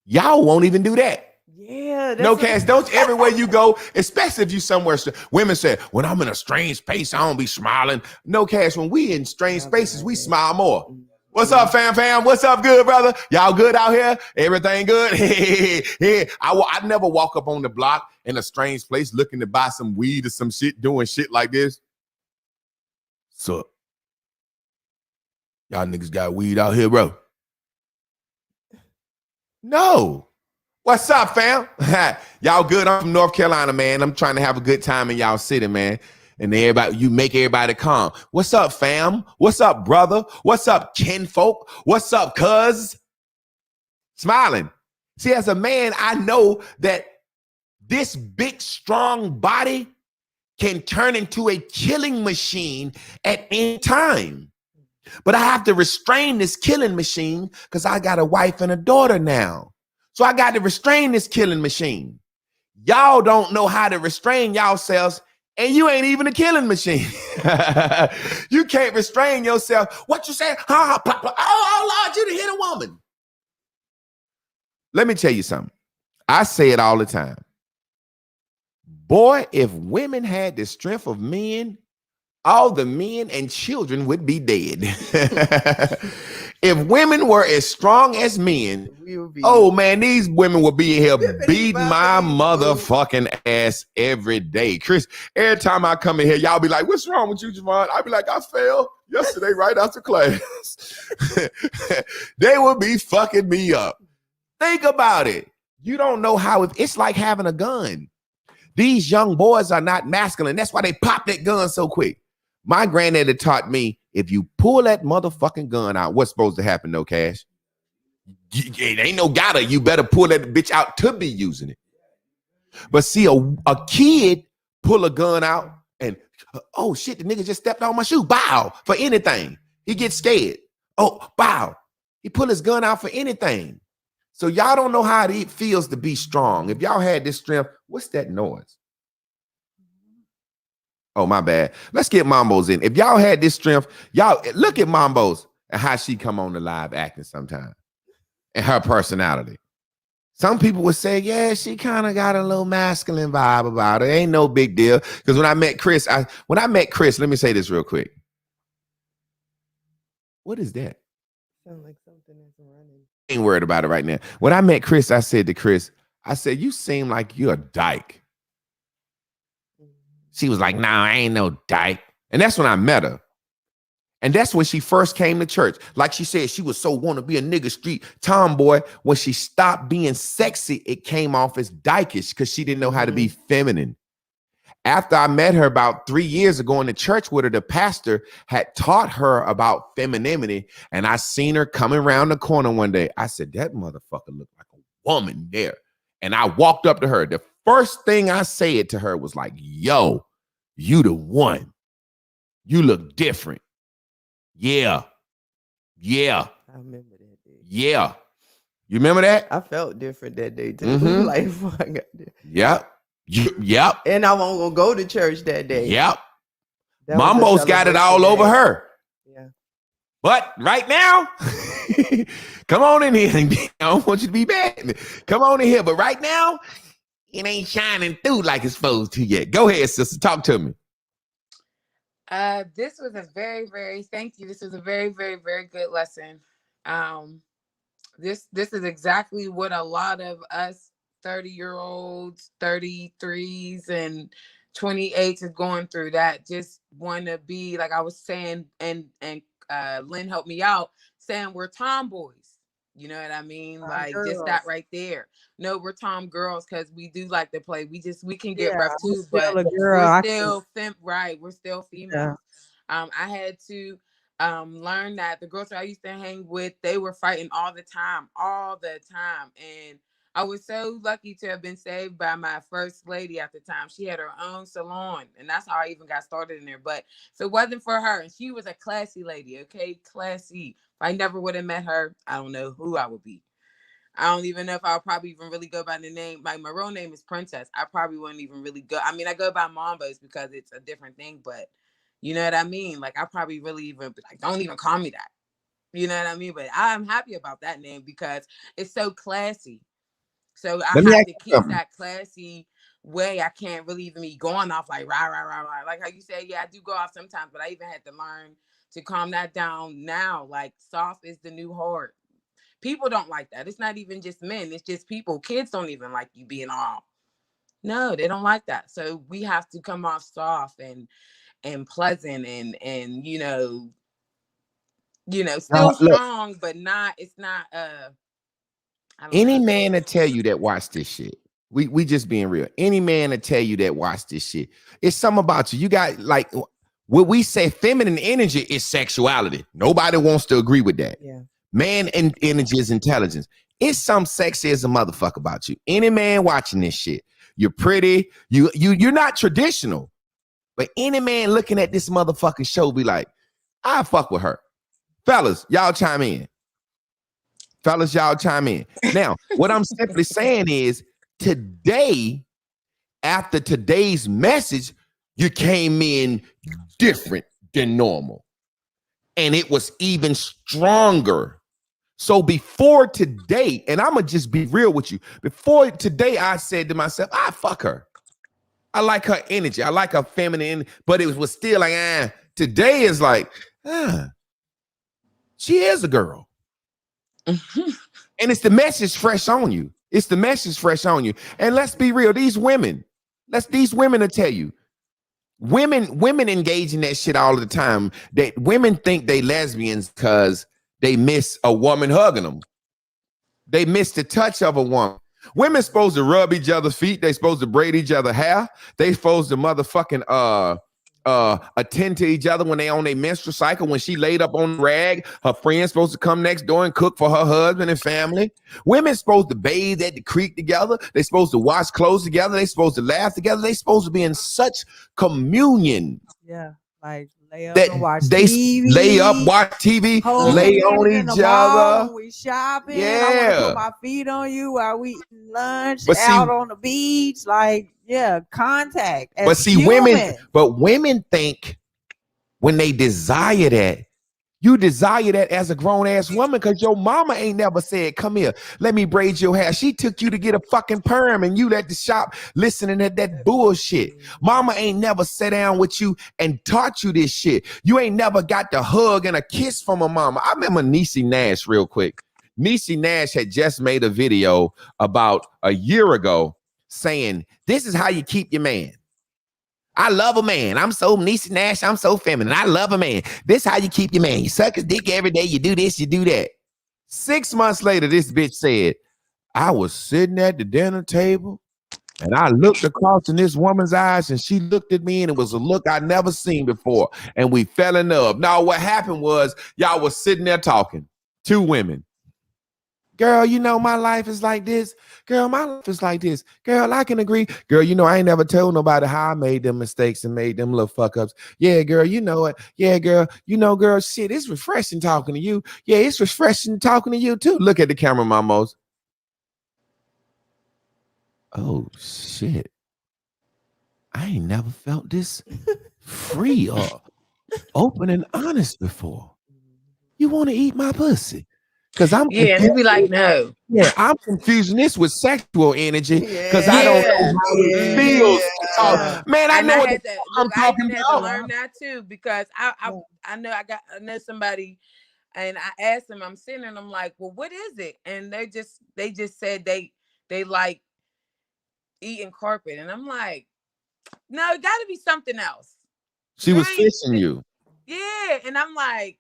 Y'all won't even do that. Yeah. No, Cass, don't everywhere you go, especially if you somewhere. Women say, when I'm in a strange space, I don't be smiling. No, Cass, when we in strange spaces, we smile more. What's up, fam? What's up, good brother? Y'all good out here? Everything good? Yeah. I never walk up on the block in a strange place looking to buy some weed or some shit, doing shit like this. So, y'all niggas got weed out here, bro? No. What's up, fam? Y'all good? I'm from North Carolina, man. I'm trying to have a good time in y'all city, man. And everybody, you make everybody calm. What's up, fam? What's up, brother? What's up, kinfolk? What's up, cuz? Smiling. See, as a man, I know that this big, strong body can turn into a killing machine at any time. But I have to restrain this killing machine because I got a wife and a daughter now. So I got to restrain this killing machine. Y'all don't know how to restrain yourselves, and you ain't even a killing machine. You can't restrain yourself. What you say? Oh, Lord, you done hit a woman. Let me tell you something. I say it all the time. Boy, if women had the strength of men, all the men and children would be dead. If women were as strong as men, oh man, these women would be here beating my motherfucking ass every day. Chris, every time I come in here, y'all be like, what's wrong with you, Javon? I be like, I fell yesterday right after class. They would be fucking me up. Think about it. You don't know how it's like having a gun. These young boys are not masculine. That's why they pop that gun so quick. My granddaddy taught me, if you pull that motherfucking gun out, what's supposed to happen, no Cash? It ain't no gotta. You better pull that bitch out to be using it. But see, a kid pull a gun out and, oh shit, the nigga just stepped on my shoe. Bow, for anything. He gets scared. Oh, bow. He pull his gun out for anything. So y'all don't know how it feels to be strong. If y'all had this strength, what's that noise? Oh, my bad. Let's get Mambo's in. If y'all had this strength, y'all look at Mambo's and how she come on the live acting sometimes and her personality. Some people would say, yeah, she kind of got a little masculine vibe about her. Ain't no big deal. Because when I met Chris, let me say this real quick. What is that? Sound like something that's running. Ain't worried about it right now. When I met Chris, I said to Chris, I said, you seem like you're a dyke. She was like, nah, I ain't no dyke. And that's when I met her. And that's when she first came to church. Like she said, she was so want to be a nigga street tomboy. When she stopped being sexy, it came off as dykish because she didn't know how to be feminine. After I met her about 3 years ago in the church with her, the pastor had taught her about femininity. And I seen her coming around the corner one day. I said, that motherfucker looked like a woman there. And I walked up to her. The first thing I said to her was like, yo, you the one. You look different. Yeah. Yeah. I remember that day. Yeah. You remember that? I felt different that day too. Like, fuck, I got this. Yep. Yep. And I won't go to church that day. Yep. That was a Mambo's got it all celebration over day. her. Yeah. But right now, come on in here. I don't want you to be bad. Come on in here. But right now, it ain't shining through like it's supposed to yet. Go ahead, sister. Talk to me. This was a thank you. This was a very, very, very good lesson. This is exactly what a lot of us 30-year-olds, 33s, and 28s is going through. That just want to be, like I was saying, and Lynn helped me out, saying we're tomboys. You know what I mean? Like girls. just that right there. No, we're tom girls because we do like to play. We can get Yeah, rough I'm too, still but a girl. we're I still we're still females. Yeah. I had to learn that the girls that I used to hang with, they were fighting all the time. And I was so lucky to have been saved by my first lady at the time. She had her own salon, and that's how I even got started in there. But if it wasn't for her, and she was a classy lady, okay, classy. If I never would have met her, I don't know who I would be. I don't even know if I'll probably even really go by the name. Like my real name is Princess. I probably wouldn't even really go. I mean, I go by Mambos because it's a different thing, but you know what I mean? Like I probably really even like don't even call me that. You know what I mean? But I'm happy about that name because it's so classy. So I Let me have ask to you keep something. that classy way. I can't really even be going off like rah rah rah rah. Like how you say, yeah, I do go off sometimes, but I even had to learn to calm that down now. Like soft is the new hard. People don't like that. It's not even just men. It's just people. Kids don't even like you being all. No, they don't like that. So we have to come off soft and pleasant and still Look, strong, but not. It's not. I don't any know. man to tell you that watch this shit. We just being real. Any man to tell you that watch this shit. It's something about you. You got like what we say feminine energy is sexuality. Nobody wants to agree with that. Yeah. Man and energy is intelligence. It's some sexy as a motherfucker about you. Any man watching this shit. You're pretty. You're not traditional. But any man looking at this motherfucking show be like, I fuck with her. Fellas, y'all chime in. Fellas, y'all chime in. Now, what I'm simply saying is today, after today's message, you came in different than normal. And it was even stronger. So before today, and I'm going to just be real with you. Before today, I said to myself, I fuck her. I like her energy. I like her feminine, but it was still like, Today is like, she is a girl. And it's the message fresh on you. It's the message fresh on you. And let's be real, these women will tell you. Women engage in that shit all the time. That women think they lesbians because they miss a woman hugging them. They miss the touch of a woman. Women supposed to rub each other's feet. They supposed to braid each other's hair. They supposed to motherfucking attend to each other when they on their menstrual cycle. When she laid up on the rag, her friend's supposed to come next door and cook for her husband and family. Women supposed to bathe at the creek together. They supposed to wash clothes together. They supposed to laugh together. They supposed to be in such communion. Yeah, like lay up That and watch they TV. lay up, watch TV, hold lay hands on in the each mall other. when we shopping. I Yeah. want to put my feet on you while we eating lunch But see- out on the beach. Like, yeah, contact. As But see, human. women think when they desire that, you desire that as a grown-ass woman because your mama ain't never said, come here, let me braid your hair. She took you to get a fucking perm and you at the shop listening to that bullshit. Mama ain't never sat down with you and taught you this shit. You ain't never got the hug and a kiss from a mama. I remember Niecy Nash real quick. Niecy Nash had just made a video about a year ago saying, this is how you keep your man. I love a man. I'm so Niecy Nash. I'm so feminine. I love a man. This how you keep your man. You suck his dick every day. You do this, you do that. 6 months later, this bitch said, I was sitting at the dinner table and I looked across in this woman's eyes and she looked at me and it was a look I'd never seen before. And we fell in love. Now, what happened was y'all was sitting there talking. 2 women. Girl, you know, my life is like this. Girl, my life is like this. Girl, I can agree. Girl, you know, I ain't never told nobody how I made them mistakes and made them little fuck ups. Yeah, girl, you know it. Yeah, girl, you know, girl, shit, it's refreshing talking to you. Yeah, it's refreshing talking to you too. Look at the camera, mamos. Oh, shit. I ain't never felt this free or open and honest before. You want to eat my pussy? Because I'm Yeah, and they be like, no. Yeah, I'm confusing this with sexual energy because Yeah. I don't know how it feels to talk. Yeah. Man, I And know I what had the to fuck I'm look. I talking even had to about. learn that too because I know somebody, and I asked them. I'm sitting and I'm like, well, what is it? And they just said they like eating carpet, and I'm like, no, it got to be something else. She was fishing you. Yeah, and I'm like,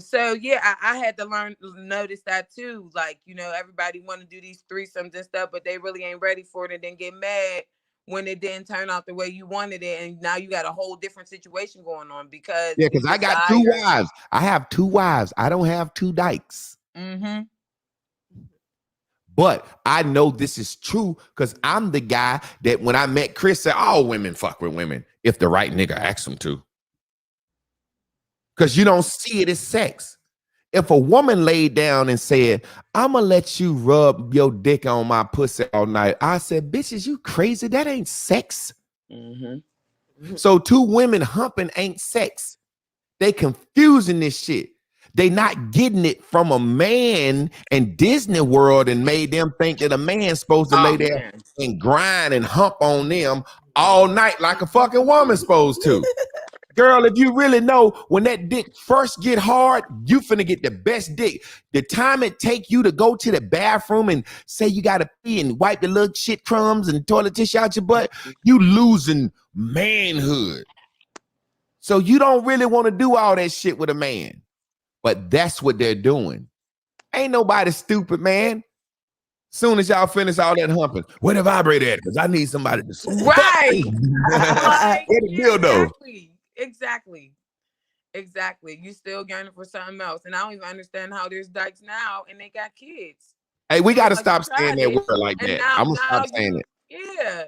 So yeah, I had to notice that too. Like, you know, everybody want to do these threesomes and stuff, but they really ain't ready for it and then get mad when it didn't turn out the way you wanted it. And now you got a whole different situation going on because Yeah, because I got 2 wives. I have 2 wives. I don't have 2 dykes. Mm-hmm. But I know this is true because I'm the guy that when I met Chris said, all women fuck with women if the right nigga asks them to. Because you don't see it as sex. If a woman laid down and said, I'm going to let you rub your dick on my pussy all night, I said, bitch, is you crazy? That ain't sex. Mm-hmm. So two women humping ain't sex. They confusing this shit. They not getting it from a man in Disney World and made them think that a man's supposed to lay there and grind and hump on them all night like a fucking woman's supposed to. Girl, if you really know when that dick first get hard, you finna get the best dick. The time it take you to go to the bathroom and say you gotta pee and wipe the little shit crumbs and toilet tissue out your butt, you losing manhood. So you don't really want to do all that shit with a man. But that's what they're doing. Ain't nobody stupid, man. Soon as y'all finish all that humping, where the vibrator at? Because I need somebody to Right. Where the dildo? Exactly. You still yearning for something else. And I don't even understand how there's dykes now and they got kids. Hey, we got to Like, stop you saying tried that it, word like and that. now- I'm going to now stop saying it. Yeah.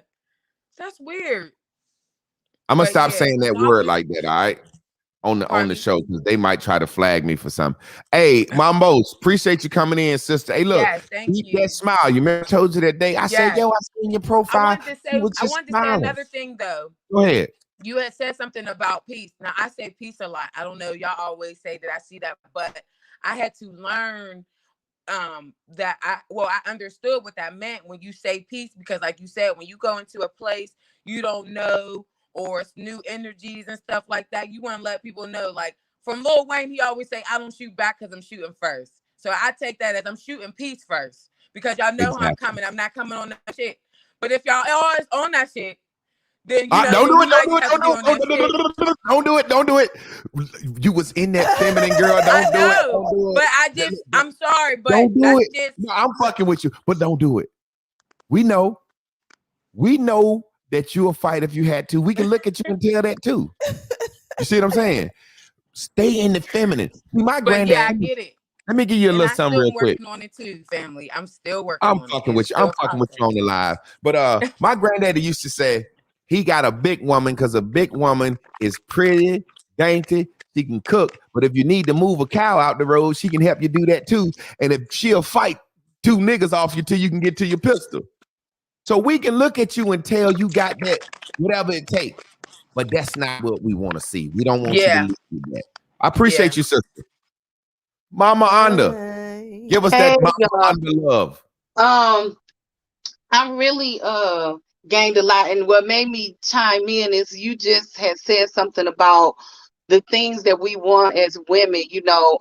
That's weird. I'm going to But stop yeah, saying that stop word it. like that, all right? On the Pardon? show, because they might try to flag me for something. Hey, Mambos, appreciate you coming in, sister. Hey, look, Yes, thank keep you. that smile. You remember I told you that day? I said, Yes. yo, I seen your profile. I wanted to say smiling. another thing though. Go ahead. You had said something about peace. Now I say peace a lot. I don't know. Y'all always say that. I see that, but I had to learn that I understood what that meant when you say peace, because like you said, when you go into a place you don't know or it's new energies and stuff like that, you want to let people know. Like from Lil Wayne, he always say, I don't shoot back because I'm shooting first. So I take that as I'm shooting peace first, because y'all know how I'm coming. I'm not coming on that shit. But if y'all always on that shit, then you know, Don't do then it. we might have to be on that shit. Don't do it. You was in that feminine girl. Don't do it. Don't do it. But I'm sorry, but don't do that's it. just. No, I'm fucking with you, but don't do it. We know that you'll fight if you had to. We can look at you and tell that too. You see what I'm saying? Stay in the feminine. My granddad. Yeah, I get it. Let me give you a little something real quick. I'm working on it too, family. I'm still working I'm on fucking it. with you. I'm fucking with you on the live. But my granddaddy used to say he got a big woman because a big woman is pretty, dainty, she can cook. But if you need to move a cow out the road, she can help you do that too. And if she'll fight two niggas off you till you can get to your pistol. So we can look at you and tell you got that, whatever it takes. But that's not what we want to see. We don't want you to leave with that. I appreciate you, sister. Mama Anda, give us that Mama Anda love. I really gained a lot, and what made me chime in is you just had said something about the things that we want as women, you know,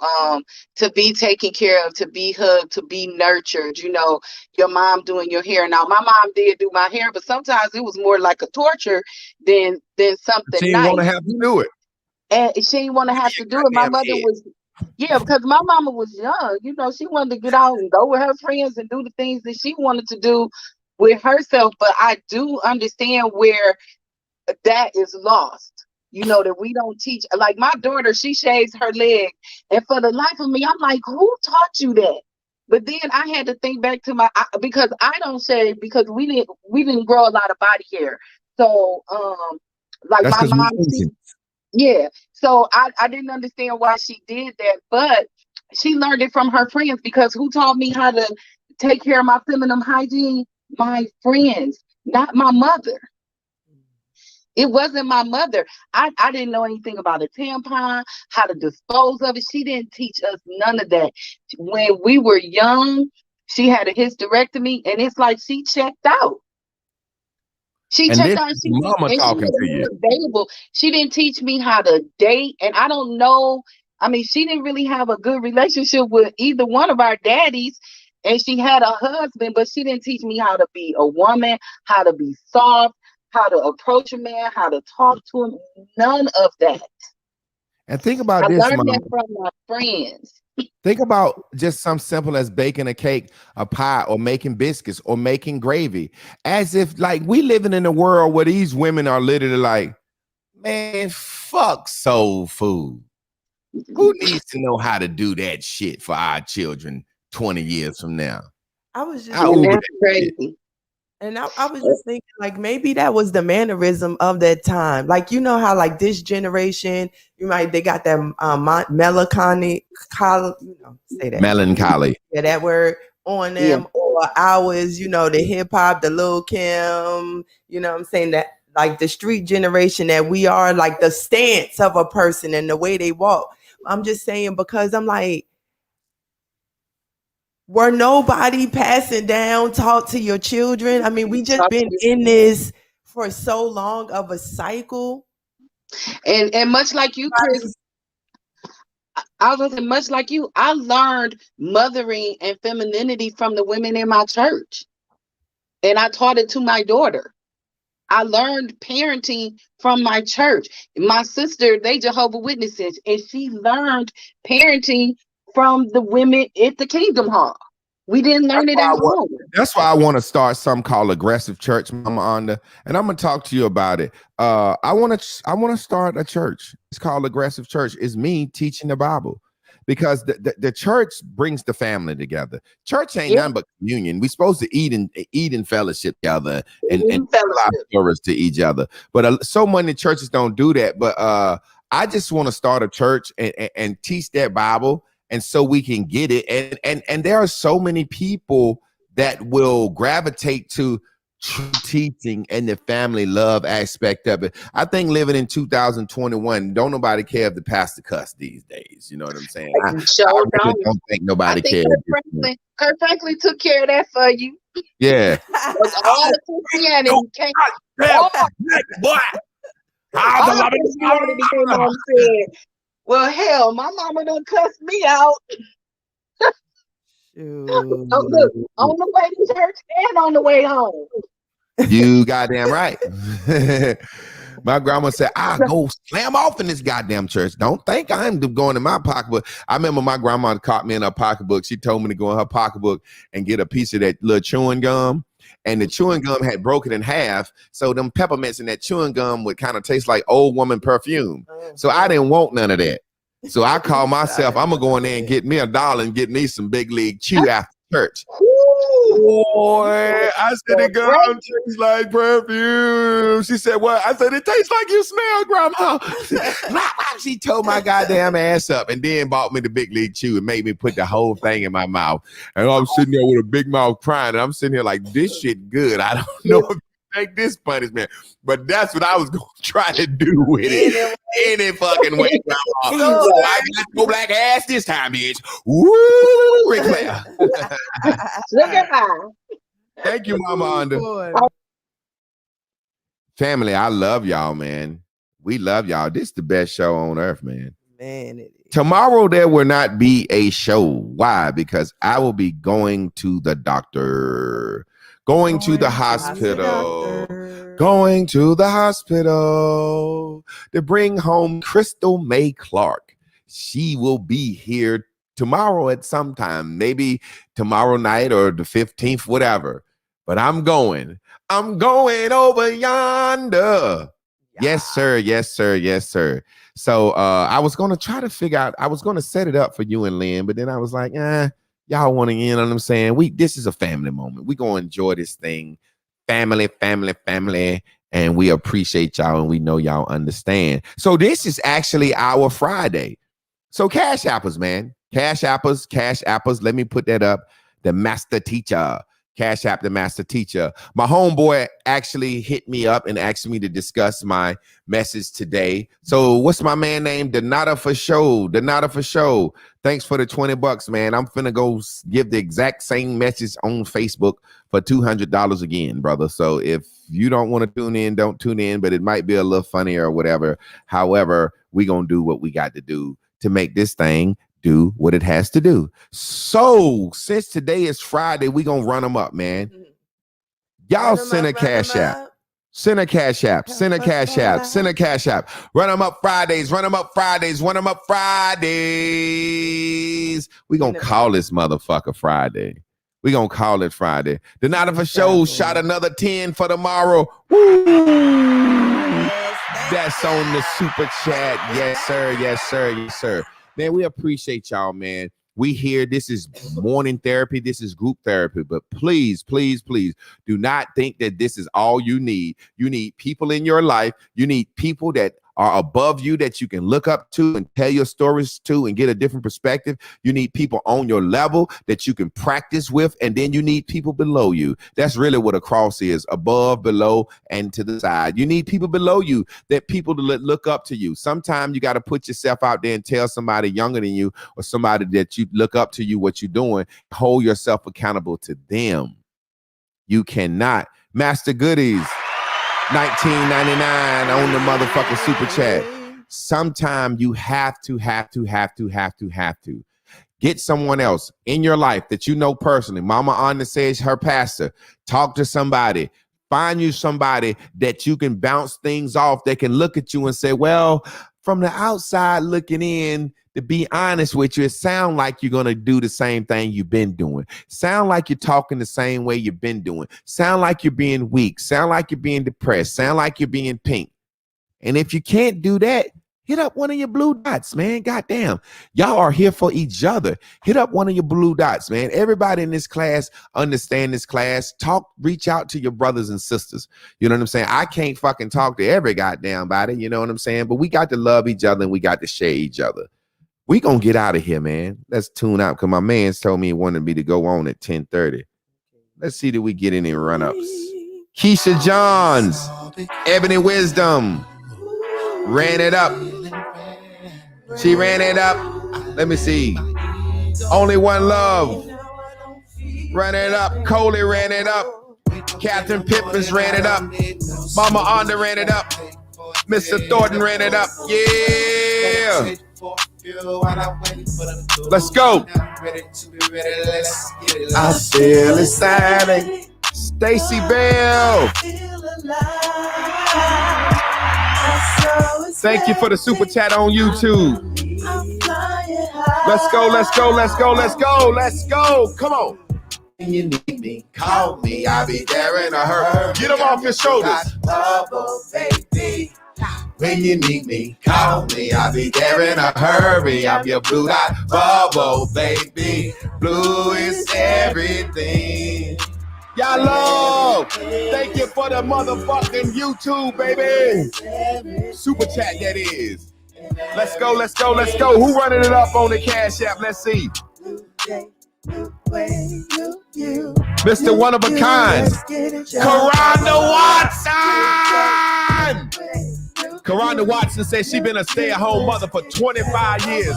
to be taken care of, to be hugged, to be nurtured, you know, your mom doing your hair. Now my mom did do my hair, but sometimes it was more like a torture than something she nice. She didn't want to have to do it. And she didn't want to have to do it. My mother was, because my mama was young, you know, she wanted to get out and go with her friends and do the things that she wanted to do with herself. But I do understand where that is lost. You know, that we don't teach. Like my daughter, she shaves her leg, and for the life of me, I'm like, who taught you that? But then I had to think back to because I don't shave because we didn't grow a lot of body hair. So like that's my mom, yeah. So I didn't understand why she did that, but she learned it from her friends, because who taught me how to take care of my feminine hygiene? My friends, not my mother. It wasn't my mother. I didn't know anything about a tampon, how to dispose of it. She didn't teach us none of that. When we were young, she had a hysterectomy, and it's like she checked out. She checked out. She was available. She didn't teach me how to date, and I don't know. I mean, she didn't really have a good relationship with either one of our daddies, and she had a husband, but she didn't teach me how to be a woman, how to be soft, how to approach a man, how to talk to him. None of that. And think about I this, learned Mama. that from my friends. Think about just something simple as baking a cake, a pie, or making biscuits, or making gravy. As if like we living in a world where these women are literally like, man, fuck soul food. Who needs to know how to do that shit for our children 20 years from now? I was just How And old that's was crazy. And I was just thinking, like, maybe that was the mannerism of that time. Like, you know how, like, this generation, they got that melancholy, say that. melancholy? Yeah, that word on Yeah. them. Or ours, the hip hop, the Lil Kim, I'm saying that, like, the street generation that we are, like, the stance of a person and the way they walk. I'm just saying, because I'm like, were nobody passing down talk to your children? I mean, we just been in this for so long of a cycle. And much like you, Chris, I was gonna say, much like you, I learned mothering and femininity from the women in my church. And I taught it to my daughter. I learned parenting from my church. My sister, they Jehovah Witnesses, and she learned parenting from the women at the Kingdom Hall. We didn't learn it at home. That's why I want to start something called Aggressive Church, Mama Onda, and I'm gonna talk to you about it. I want to start a church. It's called Aggressive Church. It's me teaching the Bible, because the church brings the family together. Church ain't nothing but communion. We're supposed to eat and fellowship together and allow service to each other. But so many churches don't do that. But I just want to start a church and teach that Bible. And so we can get it. And there are so many people that will gravitate to true teaching and the family love aspect of it. I think living in 2021, don't nobody care if the pastor cuss these days. You know what I'm saying? I really don't think nobody cares. Kurt Franklin took care of that for you. Yeah. All the Christianity came. Well, hell, my mama done cussed me out. on the way to church and on the way home. You goddamn right. My grandma said, I'll go slam off in this goddamn church. Don't think I'm going in my pocketbook. I remember my grandma caught me in her pocketbook. She told me to go in her pocketbook and get a piece of that little chewing gum. And the chewing gum had broken in half. So them peppermints in that chewing gum would kind of taste like old woman perfume. So I didn't want none of that. So I called myself, I'm going to go in there and get me $1 and get me some big league chew after church. Boy, I said it gum tastes like perfume. She said, what? I said, it tastes like you smell, Grandma. She told my goddamn ass up and then bought me the big league chew and made me put the whole thing in my mouth. And I'm sitting there with a big mouth crying. And I'm sitting here like, this shit good. I don't know if you take this punishment, but that's what I was going to try to do with it. Any fucking way, Grandma. So I got no black ass this time, bitch. Woo, Ric Flair. Look at her. Thank you, Mama Onda. Family, I love y'all, man. We love y'all. This is the best show on earth, man. Man, it is. Tomorrow there will not be a show. Why? Because I will be going to the doctor, going to the hospital, going to the hospital to bring home Crystal May Clark. She will be here tomorrow at some time, maybe tomorrow night or the 15th, whatever. But I'm going over yonder. Yes, sir. Yes, sir. Yes, sir. So I was going to try to figure out, I was going to set it up for you and Lynn, but then I was like, y'all want to, you know what I'm saying? This is a family moment. We're going to enjoy this thing. Family. And we appreciate y'all and we know y'all understand. So this is actually our Friday. So Cash Apples, man. Cash Apples. Let me put that up. The Master Teacher. Cash App, the Master Teacher. My homeboy actually hit me up and asked me to discuss my message today. So what's my man name? Donata for show. Thanks for the $20, man. I'm finna go give the exact same message on Facebook for $200 again, brother. So if you don't want to tune in, don't tune in, but it might be a little funnier or whatever. However, we gonna do what we got to do to make this thing do what it has to do. So since today is Friday, we gonna run them up, man. Y'all send a Cash App. Send a Cash App. Send a Cash App. Send a Cash App. Run them up Fridays. Run them up Fridays. Run them up Fridays. We gonna call this motherfucker Friday. We gonna call it Friday. The Night for Show shot another 10 for tomorrow. Woo! That's on the super chat. Yes, sir. Yes, sir. Yes, sir. Man, we appreciate y'all, man. We hear this is morning therapy, this is group therapy, but please, please, please do not think that this is all you need. You need people in your life. You need people that are above you that you can look up to and tell your stories to and get a different perspective. You need people on your level that you can practice with, and then you need people below you. That's really what a cross is: above, below, and to the side. You need people below you, that people to look up to you. Sometimes you got to put yourself out there and tell somebody younger than you or somebody that you look up to you what you're doing. Hold yourself accountable to them. You cannot. Master Goodies, $19.99 on the motherfucking super chat. Sometime you have to get someone else in your life that you know personally. Mama Anna says her pastor. Talk to somebody. Find you somebody that you can bounce things off, that can look at you and say, well, from the outside looking in, to be honest with you, it sounds like you're going to do the same thing you've been doing. Sound like you're talking the same way you've been doing. Sound like you're being weak. Sound like you're being depressed. Sound like you're being pink. And if you can't do that, hit up one of your blue dots, man. Goddamn. Y'all are here for each other. Hit up one of your blue dots, man. Everybody in this class understand this class. Talk, reach out to your brothers and sisters. You know what I'm saying? I can't fucking talk to every goddamn body. You know what I'm saying? But we got to love each other and we got to share each other. We gonna get out of here, man. Let's tune out because my man's told me he wanted me to go on at 10:30. Let's see that we get any run-ups. Keisha Johns, Ebony Wisdom, ran it up. She ran it up. Let me see. Only One Love, ran it up. Coley ran it up. Catherine Pippins ran it up. Mama Onda ran it up. Mr. Thornton ran it up. Yeah. Let's go. I feel excited. Stacy Bell. Thank you for the super chat on YouTube. Let's go, let's go, let's go, let's go, let's go. Come on. When you need me, call me. I'll be there in a hurry. Get them off your shoulders. Bubble, baby. When you need me, call me. I'll be there in a hurry. I'm your blue dot bubble, baby. Blue is everything. Y'all love. Thank you for the motherfucking YouTube, baby. Super chat, that is. Let's go, let's go, let's go. Who running it up on the Cash App? Let's see. Mr. One of a Kind. Karanda Watson. Karanda Watson says she been a stay-at-home mother for 25 years.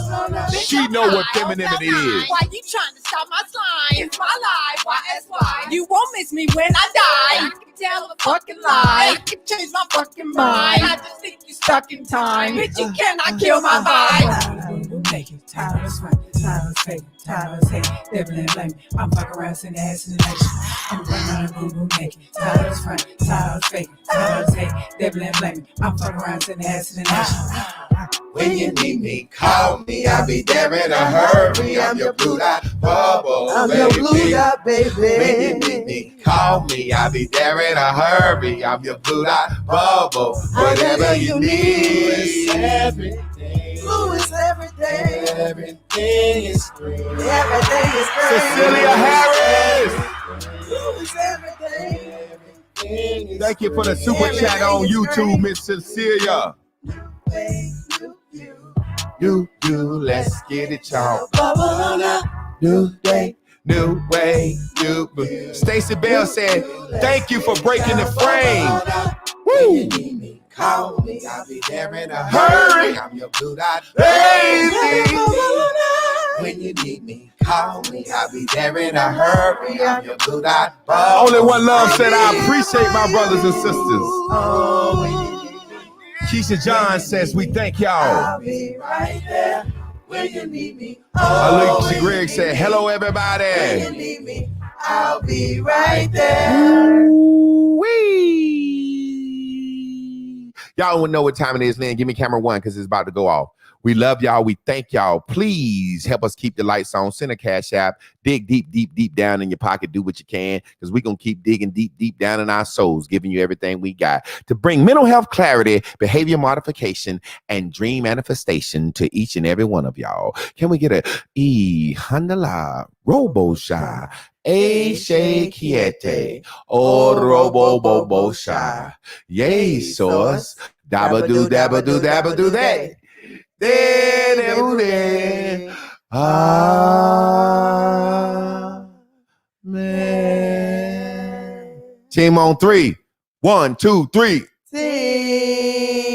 She know what femininity is. Why you trying to stop my slime? It's my life. YSY. You won't miss me when I die. I can tell a fucking lie. I can change my fucking mind. I just think you stuck in time. Bitch, you cannot kill my vibe. Make it timeless, right? Timeless, fake, timeless, hate. Devil and blame. I'm fucking around in the ass in the nation. I'm running on Google, make it timeless, right? Timeless, fake, timeless, hate. Devil and blame. I'm fucking around in the ass in the nation. When you need me, call me. I'll be there in a hurry. I'm your blue dot bubble, I'm baby. your blue dot, baby. When you need me, call me. I'll be there in a hurry. I'm your blue dot bubble. Whatever you need. Everything. Blue is everything. Everything is green. Everything is green. Cecilia Harris. Blue is everything. Thank you for the super chat on YouTube, Miss Cecilia. You, let's get it, y'all. New day, new way, new. Stacey Bell said, thank you for breaking the frame. Woo! Call me, I'll be there in a hurry. I'm your blue dot baby. When you need me, call me, I'll be there in a hurry. I'm your blue dot. Only One Love said, I appreciate my brothers and sisters. Keisha John says, we thank y'all. I'll be right there when you need me. Alicia Griggs said, hello, everybody. When you need me, I'll be right there. Wee. Y'all want to know what time it is, man? Give me camera one because it's about to go off. We love y'all. We thank y'all. Please help us keep the lights on. Send a cash app. Dig deep, deep, deep down in your pocket. Do what you can, because we're going to keep digging deep, deep down in our souls, giving you everything we got to bring mental health clarity, behavior modification, and dream manifestation to each and every one of y'all. Can we get a E handala robo sha a shakiete o robo bobo sha yay sauce dabba do dabba do dabba do that man. Team on 3. 1, 2, 3. See.